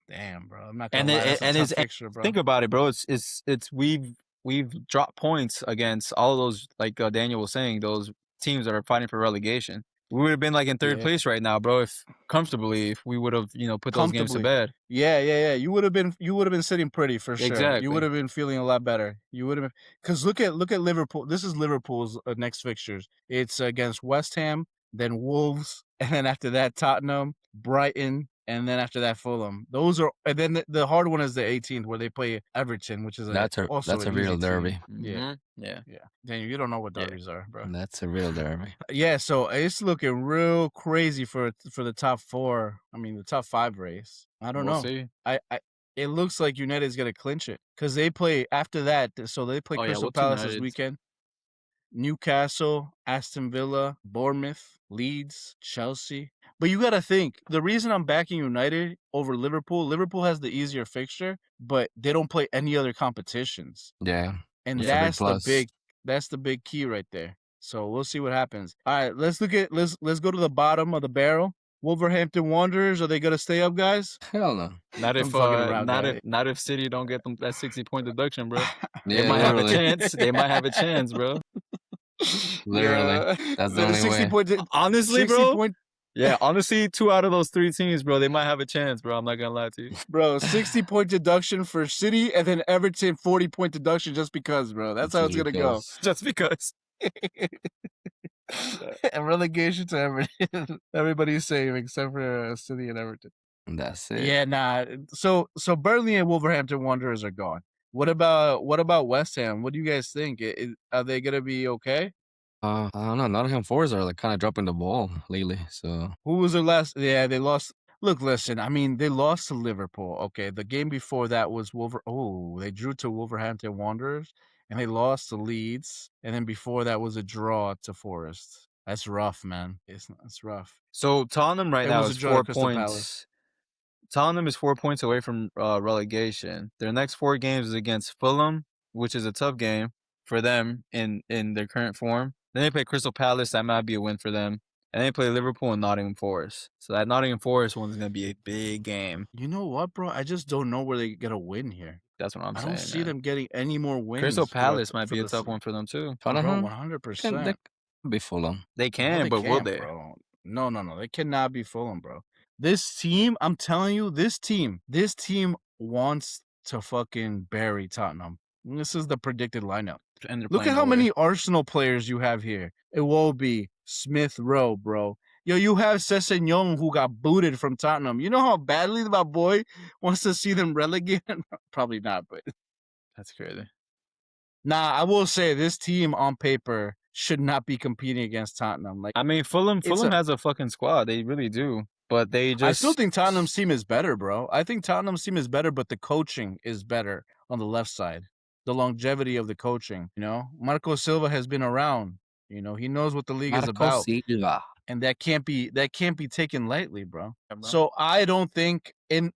Damn, bro. I'm not gonna lie. That's a tough fixture, bro. Think about it, bro. It's we've dropped points against all of those, like Daniel was saying, those teams that are fighting for relegation. We would have been like in third place right now, bro, if we would have, put those games to bed. Yeah. You would have been sitting pretty for sure. Exactly. You would have been feeling a lot better. You would have been, because look at Liverpool. This is Liverpool's next fixtures. It's against West Ham, then Wolves, and then after that Tottenham, Brighton, and then after that Fulham. Those are, and then the hard one is the 18th where they play Everton, which is that's a real derby. Yeah. Daniel, you don't know what derbies are, bro. That's a real derby. Yeah, so it's looking real crazy for the top 4. I mean, the top 5 race. I don't know. See. It looks like United's gonna clinch it because they play after that. So they play Crystal Palace this weekend. Newcastle, Aston Villa, Bournemouth, Leeds, Chelsea. But you got to think, the reason I'm backing United over Liverpool has the easier fixture, but they don't play any other competitions. Yeah. And that's the big key right there. So we'll see what happens. All right, let's go to the bottom of the barrel. Wolverhampton Wanderers, are they going to stay up, guys? Hell no. Not if City don't get them that 60-point deduction, bro. Yeah, they might have a chance. They might have a chance, bro. Literally. That's the only way. Honestly, bro. Yeah, honestly, 2 out of those 3 teams, bro, they might have a chance, bro. I'm not going to lie to you. Bro, 60-point deduction for City, and then Everton 40-point deduction just because, bro. That's how it's going to go. Just because. And relegation to Everton. Everybody's safe except for City and Everton. That's it. Yeah, nah. So Burnley and Wolverhampton Wanderers are gone. What about West Ham? What do you guys think? Are they gonna be okay? I don't know. Nottingham Forest are like kind of dropping the ball lately. So who was their last? Yeah, they lost. Look, listen. I mean, they lost to Liverpool. Okay, the game before that was they drew to Wolverhampton Wanderers, and they lost to Leeds, and then before that was a draw to Forest. That's rough, man. It's rough. So Tottenham right now is 4 points. Tottenham is 4 points away from relegation. Their next 4 games is against Fulham, which is a tough game for them in their current form. Then they play Crystal Palace. That might be a win for them. And they play Liverpool and Nottingham Forest. So that Nottingham Forest one is going to be a big game. You know what, bro? I just don't know where they get a win here. That's what I'm saying. I don't see them getting any more wins. Crystal Palace might be a tough one for them, too. Bro, 100%. They can be Fulham. They can, but will they? Bro. No. They cannot be Fulham, bro. This team, I'm telling you, this team wants to fucking bury Tottenham. This is the predicted lineup. Look at how many Arsenal players you have here. Iwobi, Smith Rowe, bro. Yo, you have Sessegnon who got booted from Tottenham. You know how badly my boy wants to see them relegated? Probably not, but that's crazy. Nah, I will say this team on paper should not be competing against Tottenham. Like, I mean, Fulham has a fucking squad. They really do. But I still think Tottenham's team is better, bro. I think Tottenham's team is better, but the coaching is better on the left side. The longevity of the coaching, Marco Silva has been around. He knows what the league is about. Silva. And that can't be taken lightly, bro. Yeah, bro. So I don't think, and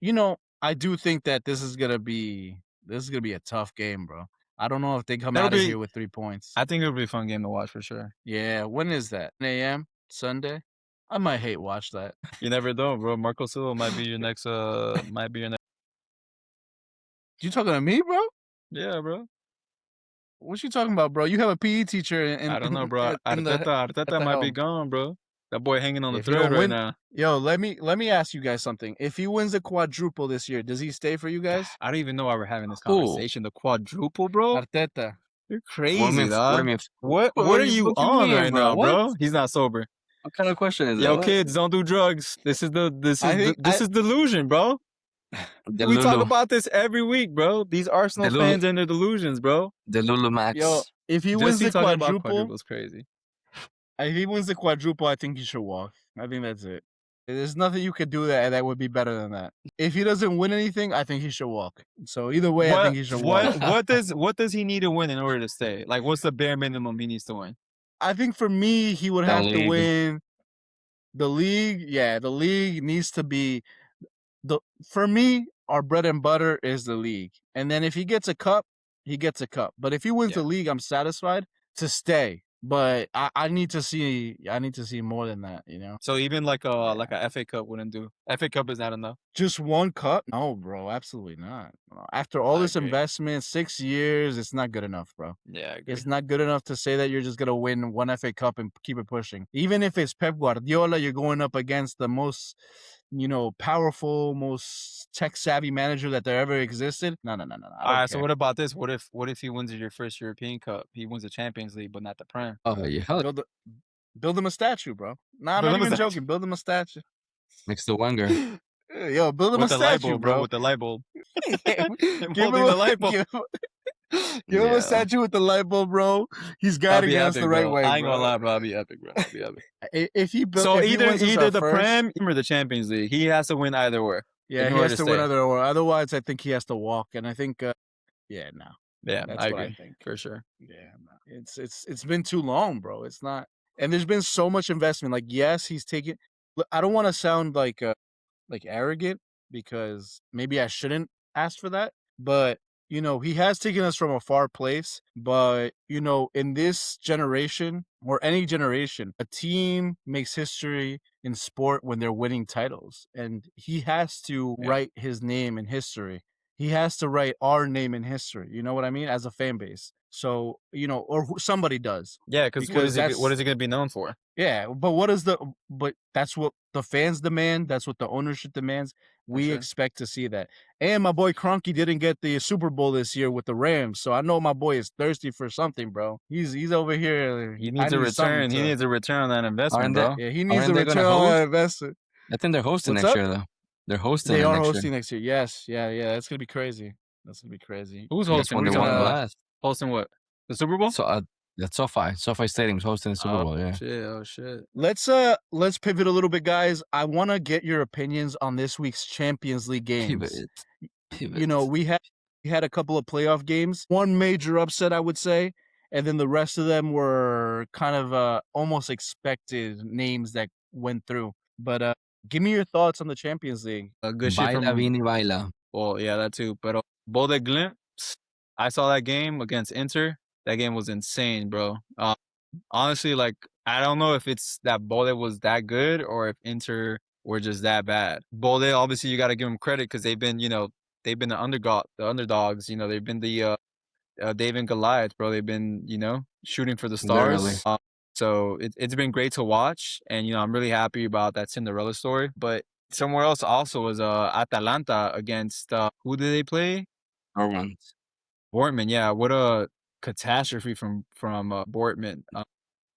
I do think that this is gonna be a tough game, bro. I don't know if they come out of here with 3 points. I think it'll be a fun game to watch for sure. Yeah, when is that? 10 a.m. Sunday? I might watch that. You never know, bro. Marco Silva might be your next. You talking to me, bro? Yeah, bro. What you talking about, bro? You have a PE teacher. I don't know, bro. Arteta might be gone, bro. That boy hanging on the thread right now. Yo, let me ask you guys something. If he wins the quadruple this year, does he stay for you guys? I don't even know why we're having this conversation. The quadruple, bro? Arteta. You're crazy, dog. What are you on right now, bro? He's not sober. What kind of question is that? Yo, kids, don't do drugs. This is delusion, bro. We talk about this every week, bro. These Arsenal fans and their delusions, bro. Delulu Max. Yo, if he wins the quadruple, it's crazy. If he wins the quadruple, I think he should walk. I think that's it. There's nothing you could do that would be better than that. If he doesn't win anything, I think he should walk. So either way, I think he should walk. What does he need to win in order to stay? Like, what's the bare minimum he needs to win? I think for me, he would have to win the league. Yeah, the league needs to be for me, our bread and butter is the league. And then if he gets a cup, he gets a cup. But if he wins the league, I'm satisfied to stay. but I need to see more than that, you know. So even like a FA Cup wouldn't do. FA Cup is not enough. Just one cup? No, bro, absolutely not. After all I this agree. investment, 6 years, it's not good enough, bro. Yeah, I agree. It's not good enough to say that you're just gonna win one FA Cup and keep it pushing. Even if it's Pep Guardiola, you're going up against the most, powerful, most tech savvy manager that there ever existed. No. I don't All right. care. So what about this? What if he wins your first European Cup? He wins the Champions League, but not the Prem. Oh yeah, Build him a statue, bro. Nah, I'm Build not him a even statue. joking. Build him a statue. next to Wenger. Yo, build him With a the light statue, bulb, bro. bro. With the light bulb. Give Holding the light bulb. Give him Yeah. a statue with the light bulb, bro. He's That'd guiding be us epic, the right bro. way, I ain't bro. gonna lie, bro. That'd be epic, bro. That'd be epic. If he built, So if he wins us either our the first, Prem or the Champions League, he has to win either or. yeah, in he order has to to win stay. either or. Otherwise, I think he has to walk. And I think, yeah, no, Yeah, that's I what I agree think. for sure. Yeah, no. It's been too long, bro. It's not, and there's been so much investment. Like, yes, he's taking. Look, I don't want to sound like arrogant, because maybe I shouldn't ask for that, but he has taken us from a far place. But in this generation or any generation, a team makes history in sport when they're winning titles, and he has to write his name in history. He has to write our name in history. You know what I mean? As a fan base. So, or somebody does. Yeah, because what is he gonna be known for? Yeah, but that's what the fans demand. That's what the ownership demands. We sure. expect to see that. And my boy Kroenke didn't get the Super Bowl this year with the Rams, so I know my boy is thirsty for something, bro. He's over here. He needs a return. He needs a return on that investment, bro. Yeah, he needs Aren't a they return gonna on that host? investment. I think they're hosting What's next up? year though. They're hosting They it are next hosting year. next year. Yes, yeah. That's gonna be crazy. That's gonna be crazy. Who's That's hosting? when What they are you won talking about? last. Hosting what? The Super Bowl? So that's SoFi Stadium's hosting the Super Bowl. Yeah. Shit! Oh shit! Let's pivot a little bit, guys. I want to get your opinions on this week's Champions League games. Pivot. We had a couple of playoff games. One major upset, I would say, and then the rest of them were kind of almost expected names that went through. But give me your thoughts on the Champions League. A good shit Baila, from. Vini, baila. Well, yeah, that too. But Bode Glimt, I saw that game against Inter. That game was insane, bro. Honestly, like I don't know if it's that Bode was that good or if Inter were just that bad. Bode, obviously, you got to give them credit because they've been the underdogs. They've been the David and Goliath, bro. They've been shooting for the Literally. stars. So it's been great to watch, and I'm really happy about that Cinderella story. But somewhere else also was Atalanta against who did they play? Dortmund. Yeah, what a catastrophe from Dortmund.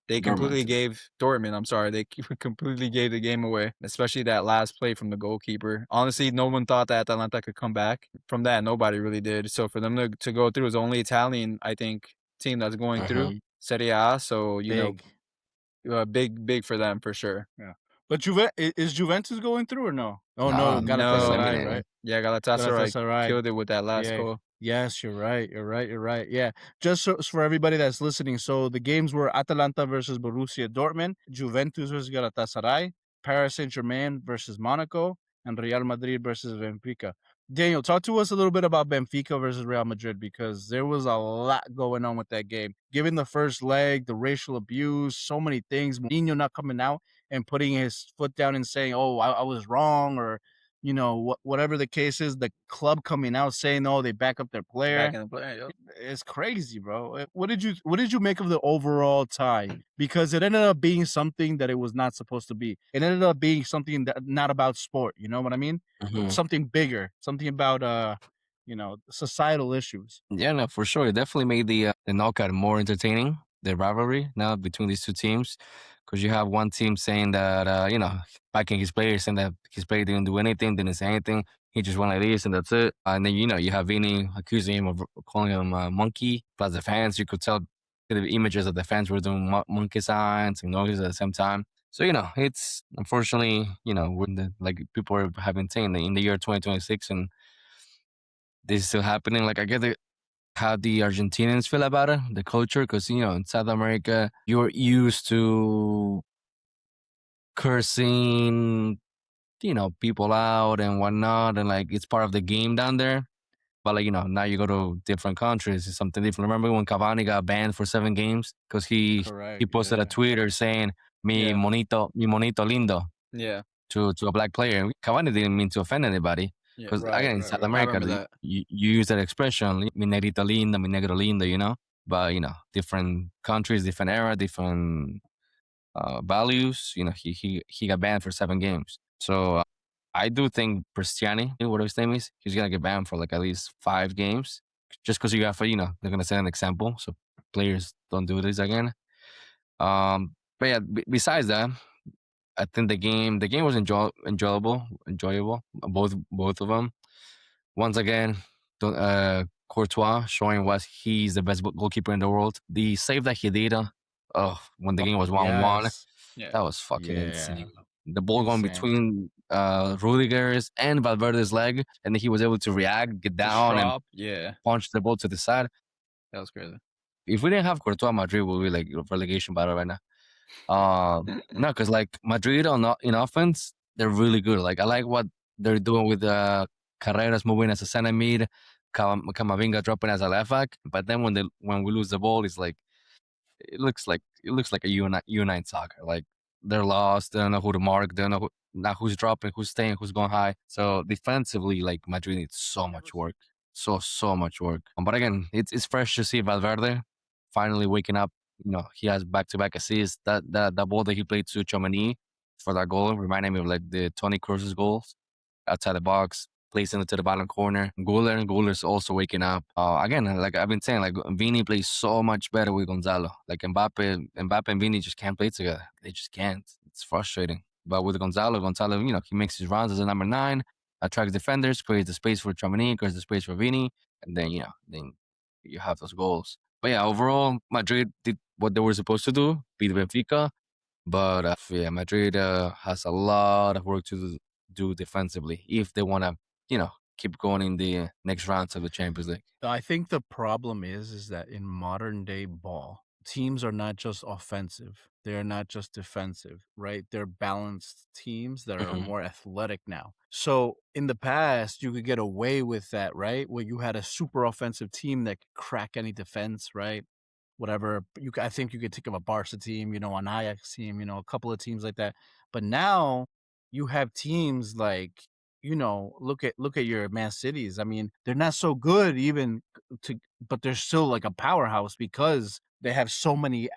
They completely gave Dortmund. I'm sorry, they completely gave the game away, especially that last play from the goalkeeper. Honestly, no one thought that Atalanta could come back from that. Nobody really did. So for them to go through, is the only Italian, I think, team that's going through Serie A. So big for them for sure. Yeah. But is Juventus going through or no? Oh no, No, Galatasaray, no. right? Yeah, Galatasaray killed it with that last Yeah. goal. Yes, you're right. Yeah. Just for everybody that's listening, so the games were Atalanta versus Borussia Dortmund, Juventus versus Galatasaray, Paris Saint-Germain versus Monaco, and Real Madrid versus Benfica. Daniel, talk to us a little bit about Benfica versus Real Madrid, because there was a lot going on with that game. Given the first leg, the racial abuse, so many things, Mourinho not coming out and putting his foot down and saying, "Oh, I was wrong," or whatever the case is, the club coming out saying, "Oh, they back up their player." Back in the play, yep. It's crazy, bro. What did you make of the overall tie? Because it ended up being something that it was not supposed to be. It ended up being something that not about sport. You know what I mean? Something bigger, something about societal issues. Yeah, no, for sure. It definitely made the knockout more entertaining, the rivalry now between these two teams. Because you have one team saying that, backing his players, saying that his player didn't do anything, didn't say anything. He just went like this and that's it. And then, you have Vini accusing him of calling him a monkey. Plus the fans, you could tell the images of the fans were doing monkey signs and noises at the same time. So, it's unfortunately, when like people are having saying in the year 2026 and this is still happening. Like I get how the Argentinians feel about it, the culture, because in South America you're used to cursing, people out and whatnot, and like it's part of the game down there. But like, now you go to different countries, it's something different. Remember when Cavani got banned for 7 games because he Correct. posted a Yeah. Twitter saying Yeah. mi monito lindo Yeah. to a black player. Cavani didn't mean to offend anybody Yeah. because Right, again, in right, South right. I America, remember that. you use that expression, mi negrito lindo, mi negro lindo. But different countries, different era, different values. He got banned for 7 games. So I do think Cristiani, whatever his name is, he's gonna get banned for like at least 5 games, just because you have to, they're gonna set an example so players don't do this again. But yeah, besides that, I think the game was enjoyable. Both of them. Once again, Courtois showing what he's the best goalkeeper in the world. The save that he did, when the game was 1-1, Yes. Yeah. that was fucking Yeah. insane. The ball going Insane. between Rudiger's and Valverde's leg, and then he was able to react, get Just down, and drop. Yeah. punch the ball to the side. That was crazy. If we didn't have Courtois, Madrid would be like relegation battle right now. No, because like Madrid in offense, they're really good. Like I like what they're doing with Carreras moving as a center mid, Camavinga dropping as a left back. But then when we lose the ball, it's like it looks like a U9 soccer. Like they're lost. They don't know who to mark. They don't know not who's dropping, who's staying, who's going high. So defensively, like Madrid needs so much work, so much work. But again, it's fresh to see Valverde finally waking up. He has back-to-back assists. That ball that he played to Chomani for that goal reminded me of like the Toni Kroos's goals outside the box, placing it to the bottom corner. Guller's also waking up. Again, like I've been saying, like Vini plays so much better with Gonzalo. Like Mbappe and Vini just can't play together. They just can't. It's frustrating. But with Gonzalo, he makes his runs as a number 9, attracts defenders, creates the space for Chomini, creates the space for Vini, and then you have those goals. But yeah, overall, Madrid did what they were supposed to do, beat Benfica. But yeah, Madrid has a lot of work to do defensively if they want to, keep going in the next rounds of the Champions League. I think the problem is that in modern day ball, teams are not just offensive. They're not just defensive, right? They're balanced teams that are Mhm. more athletic now. So in the past, you could get away with that, right? Where you had a super offensive team that could crack any defense, right? Whatever. I think you could think of a Barca team, an Ajax team, a couple of teams like that. But now you have teams like look at your Man Cities. I mean, they're not so good even but they're still like a powerhouse because they have so many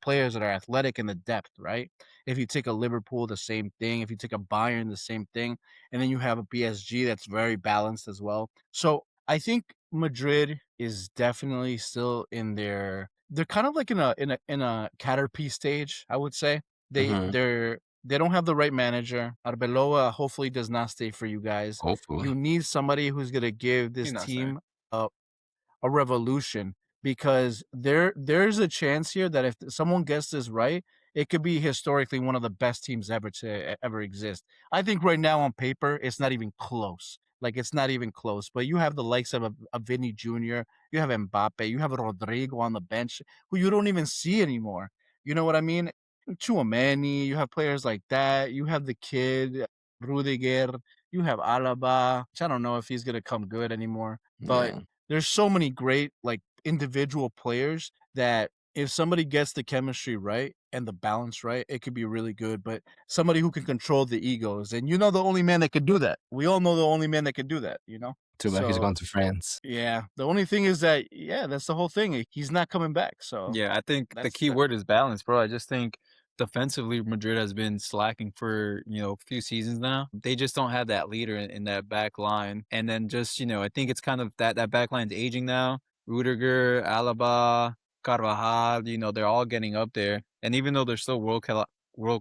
players that are athletic in the depth, right? If you take a Liverpool, the same thing. If you take a Bayern, the same thing. And then you have a PSG that's very balanced as well. So I think Madrid is definitely still they're kind of like in a Caterpie stage, I would say. Mhm. They don't have the right manager. Arbeloa hopefully does not stay for you guys. Hopefully. You need somebody who's gonna give this He's not team a revolution because there's a chance here that if someone gets this right, it could be historically one of the best teams ever to ever exist. I think right now on paper, it's not even close. Like it's not even close. But you have the likes of a Vinny Jr., you have Mbappe, you have Rodrigo on the bench who you don't even see anymore. You know what I mean? Chouameni, you have players like that. You have the kid Rudiger, you have Alaba, which I don't know if he's gonna come good anymore. But Yeah. there's so many great like individual players that if somebody gets the chemistry right and the balance right, it could be really good. But somebody who can control the egos, and the only man that could do that. We all know the only man that could do that. Too bad he's So going to France. yeah, the only thing is that that's the whole thing. He's not coming back. So Yeah, I think the that's key word is balance, bro. I just think defensively, Madrid has been slacking for, a few seasons now. They just don't have that leader in that back line. And then just, I think it's kind of that back line's aging now. Rudiger, Alaba, Carvajal, they're all getting up there. And even though they're still world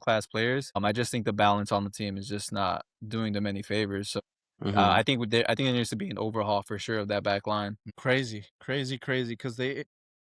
class players, I just think the balance on the team is just not doing them any favors. So Mhm. I think there needs to be an overhaul for sure of that back line. crazy, crazy, crazy because they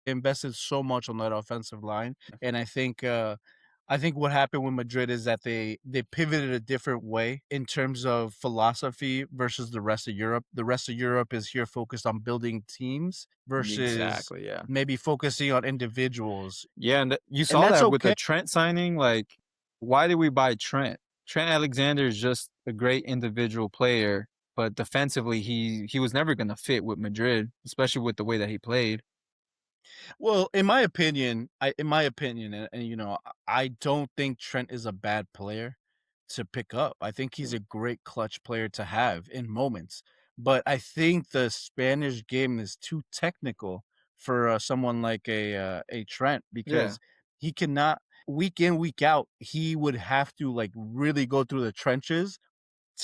invested so much on that offensive line, and I think what happened with Madrid is that they pivoted a different way in terms of philosophy versus the rest of Europe. The rest of Europe is here focused on building teams versus Exactly, yeah. maybe focusing on individuals, Yeah, and you and saw that's that with the okay. Trent signing. Like, why did we buy Trent? Trent Alexander is just a great individual player, but defensively, he was never gonna fit with Madrid, especially with the way that he played. Well, in my opinion, and you know, I don't think Trent is a bad player to pick up. I think he's a great clutch player to have in moments. But I think the Spanish game is too technical for someone like a Trent Yeah. because he cannot week in week out. He would have to like really go through the trenches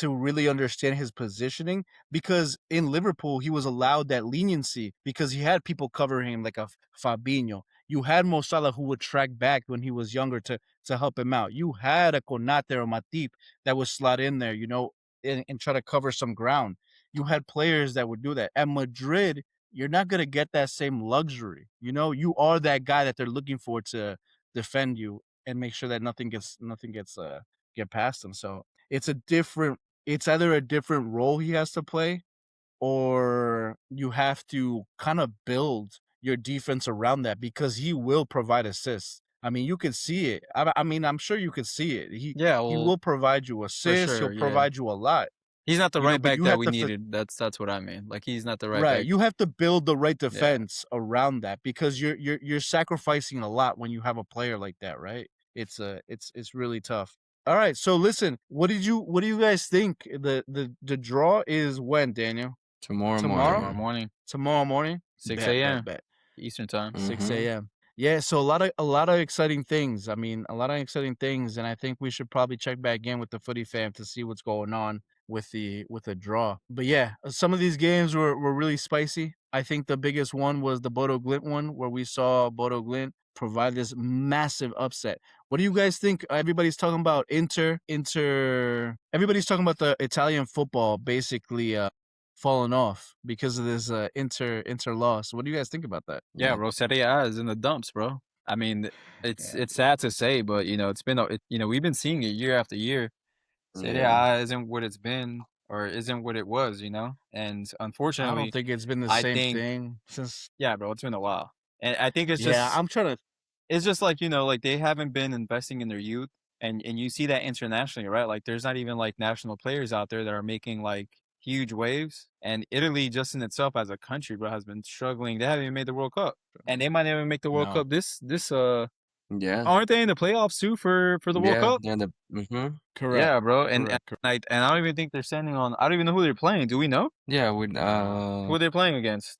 to really understand his positioning because in Liverpool he was allowed that leniency because he had people covering him like a Fabinho. You had Mo Salah who would track back when he was younger to help him out. You had a Konate or Matip that would slot in there, you know, and try to cover some ground. You had players that would do that. At Madrid, you're not gonna get that same luxury. You know, you are that guy that they're looking for to defend you and make sure that nothing gets get past him. So it's either a different role he has to play or you have to kind of build your defense around that because he will provide assists. I mean, you can see it. I mean, I'm sure you can see it. Yeah, He well, will provide you for assists. He'll sure, yeah. provide you a lot. He's not the You know, right but back you that have we to needed. That's what I mean. Like he's not the right right. back. You have to build the right Yeah. defense around that because you're sacrificing a lot when you have a player like that, right? It's really tough. All right, so listen, what do you guys think? The draw is when, Daniel? Tomorrow Tomorrow? Tomorrow morning, Tomorrow morning? 6 Bet, a.m. bet. Eastern time. 6 Mhm. a.m. Yeah, so a lot of exciting things. I mean, a lot of exciting things, and I think we should probably check back in with the footy fam to see what's going on with the draw. But yeah, some of these games were really spicy. I think the biggest one was the Bodo Glint one, where we saw Bodo Glint provide this massive upset. What do you guys think? Everybody's talking about Everybody's talking about the Italian football basically falling off because of this Inter loss. What do you guys think about that? Yeah, bro. Serie A is in the dumps, bro. I mean, Yeah. it's sad to say, but you know, we've been seeing it year after year. Serie Yeah. A isn't what it's been or isn't what it was, you know? And I unfortunately, don't think it's been the I same think thing since. yeah, bro, it's been a while. And I think Yeah, I'm trying to. it's just like, you know, like they haven't been investing in their youth and you see that internationally, right? Like there's not even like national players out there that are making like huge waves. And Italy just in itself as a country, bro, has been struggling. They haven't even made the World Cup. And they might not even make the World No. Cup this Yeah. aren't they in the playoffs too for the World Yeah. Cup? Yeah. Correct. Yeah, bro. And Correct. I don't even think they're sending on. I don't even know who they're playing. Do we know Yeah. With who they're playing against?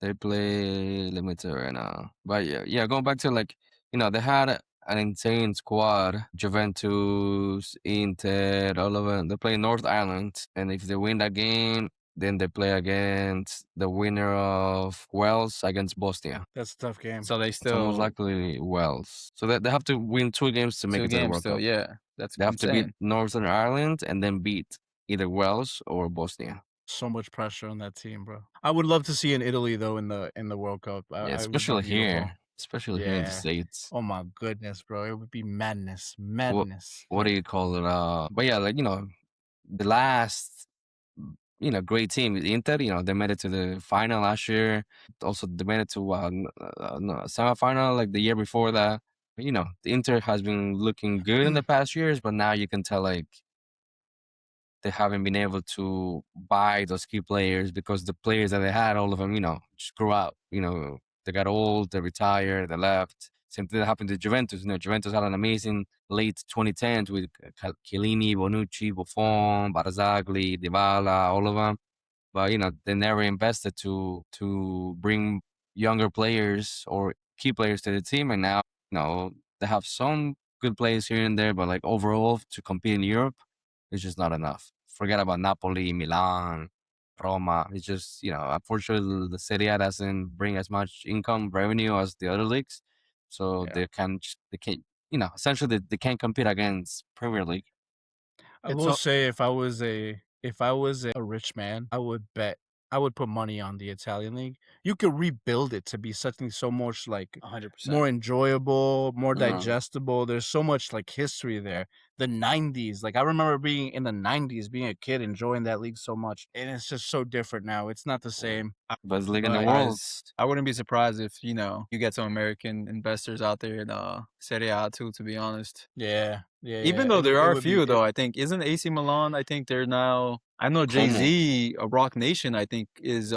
they play. Let me tell you right now. But yeah. Going back to like they had an insane squad. Juventus, Inter, all of them. They play North Ireland, and if they win that game, then they play against the winner of Wales against Bosnia. That's a tough game. So they It's most still likely Wales. So they have to win 2 games to make two it to the games World still. Cup. Yeah, that's They have to beat insane. Northern Ireland and then beat either Wales or Bosnia. So much pressure on that team, bro. I would love to see in Italy though in the World Cup. Yeah, It would be especially beautiful. here. Especially here in the Yeah. States. Oh my goodness, bro! It would be madness, What madness. what do you call it? But yeah, like the last great team is Inter. They made it to the final last year. Also, they made it to no, semifinal like the year before that. The Inter has been looking good in the past years, but now you can tell like they haven't been able to buy those key players because the players that they had, all of them, just grew up. They got old, they retired, they left. Same thing that happened to Juventus. Juventus had an amazing late 2010s with Chiellini, Bonucci, Buffon, Barzagli, Dybala, all of them. But they never invested to bring younger players or key players to the team, and now they have some good players here and there, but like overall to compete in Europe, it's just not enough. Forget about Napoli, Milan, Roma. It's just unfortunately the Serie A doesn't bring as much income revenue as the other leagues, so Yeah. they can't essentially they can't compete against Premier League. I It's will all- say if I was a rich man, I would put money on the Italian league. You could rebuild it to be something so much like 100%. more enjoyable, more Yeah. digestible. There's so much like history there the 90s. Like I remember being in the 90s, being a kid, enjoying that league so much, and it's just so different now. It's not the same. Best league in the But- world. I wouldn't be surprised if, you know, you get some American investors out there in Serie A too, to be honest. Yeah. Even though It- there it are a would be- few, though, I think, isn't AC Milan, I think they're now, I know Jay-Z, Rock Nation, I think, is,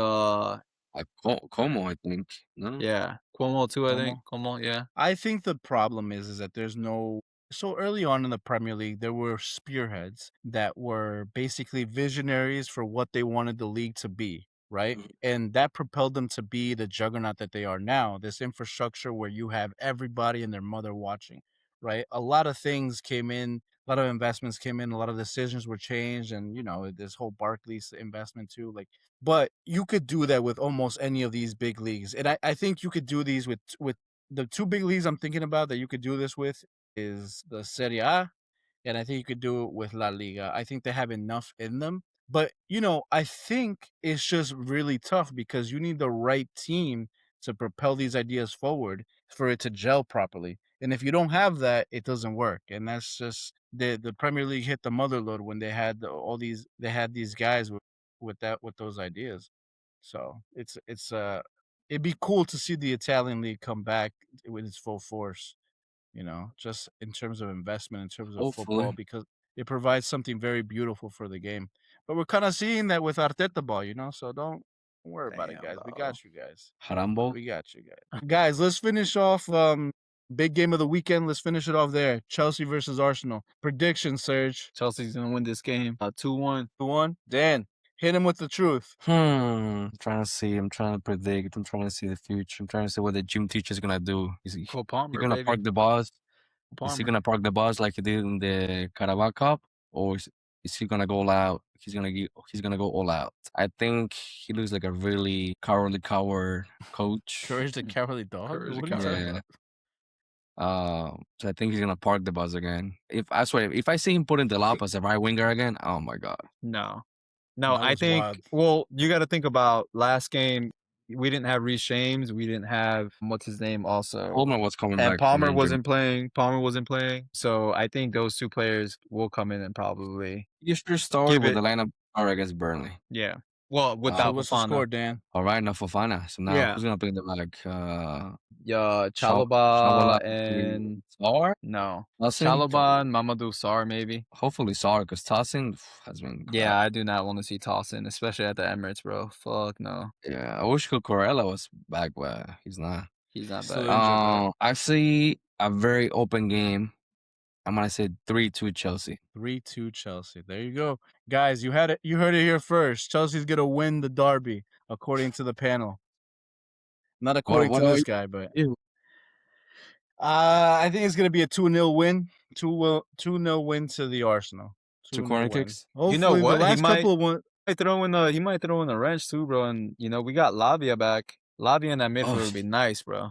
Like Como, I think. No? yeah, Cuomo too, I think. Cuomo? Cuomo, yeah. I think the problem is that there's no. So early on in the Premier League, there were spearheads that were basically visionaries for what they wanted the league to be, right? Mhm. And that propelled them to be the juggernaut that they are now. This infrastructure where you have everybody and their mother watching, right? A lot of things came in, a lot of investments came in, a lot of decisions were changed, and this whole Barclays investment too. Like, but you could do that with almost any of these big leagues, and I think you could do these with the two big leagues I'm thinking about that you could do this with is the Serie A, and I think you could do it with La Liga. I think they have enough in them. But, I think it's just really tough because you need the right team to propel these ideas forward for it to gel properly. And if you don't have that, it doesn't work. And that's just the Premier League hit the mother load when they had these guys with those ideas. So it'd be cool to see the Italian league come back with its full force, just in terms of investment, in terms of football, Hopefully. because it provides something very beautiful for the game. But we're kind of seeing that with Arteta ball, so don't worry about it, Damn, guys. We bro. got you guys. Harambo. We got you guys. Guys, let's finish off big game of the weekend. Let's finish it off there. Chelsea versus Arsenal. Prediction, Serge. Chelsea's going to win this game 2-1. 2-1. Dan, hit him with the truth. I'm trying to see. I'm trying to predict. I'm trying to see the future. I'm trying to see what the gym teacher's gonna do. Is he Cole Palmer, gonna baby. park the bus? Cole Is he Palmer. gonna park the bus like he did in the Carabao Cup, or is he gonna go all out? He's gonna go all out. I think he looks like a really cowardly coach. Courage the cowardly dog. Courage the What are you cowardly talking Yeah. about? So I think he's gonna park the bus again. If I see him putting Delap as a right winger again, oh my god. No, That I was think, wild. well, you got to think about last game. We didn't have Reece James. We didn't have, what's his name also? Palmer was coming And back. from Palmer injury. wasn't playing. So I think those two players will come in and probably, You should start give with it- the lineup or against Burnley. yeah. Well, So without what's the Fofana. score, Dan? All right, now Fofana. So now Yeah. who's gonna play in the back? Chalobah and Sar. no. Tosin? Chalobah and Mamadou Sarr, maybe. Hopefully Sar, because Tosin has been. Yeah, I do not want to see Tossin, especially at the Emirates, bro. Fuck no. Yeah. I wish Cucurella was back, but he's not. He's not Still back. injured, right? I see a very open game. I'm gonna say 3-2 Chelsea. 3-2 Chelsea. There you go. Guys, you heard it here first. Chelsea's going to win the derby, according to the panel. Not according what to are this guy, but you? I think it's going to be a 2-0 win. 2-0 win to the Arsenal. 2 2-0 corner win. kicks? Hopefully, You know what? the last couple of one. He might throw in a wrench too, bro. And we got Lavia back. Lavia in that midfield would be nice, bro.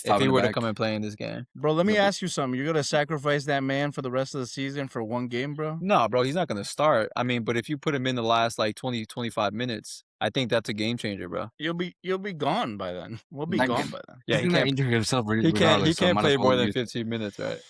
If he were to come and play in this game. Bro, let me ask you something. You're going to sacrifice that man for the rest of the season for one game, bro? No, bro, he's not gonna start. I mean, but if you put him in the last like 20, 25 minutes, I think that's a game changer, bro. You'll be gone by then. We'll be Like, gone by then. Yeah, he's he gonna can't. injure himself. He regardless, so can't might as play well more than use- 15 minutes, right?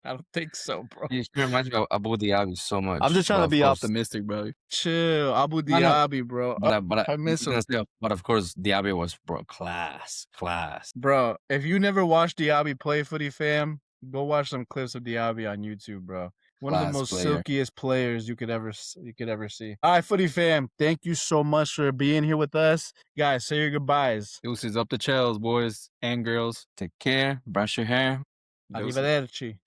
I don't think so, bro. He reminds me of Abu Dhabi so much. I'm just trying but to of be course- optimistic, bro. Chill. Abu No, no. Dhabi, bro. But I miss him. But of course, Diaby was class. Bro, if you never watched Diaby play footy, fam, go watch some clips of Diaby on YouTube, bro. One of the Class most player. silkiest players you could ever see. All right, footy fam, thank you so much for being here with us, guys. Say your goodbyes. Deuces up the Chels, boys and girls. Take care. Brush your hair. Deuces. Arrivederci.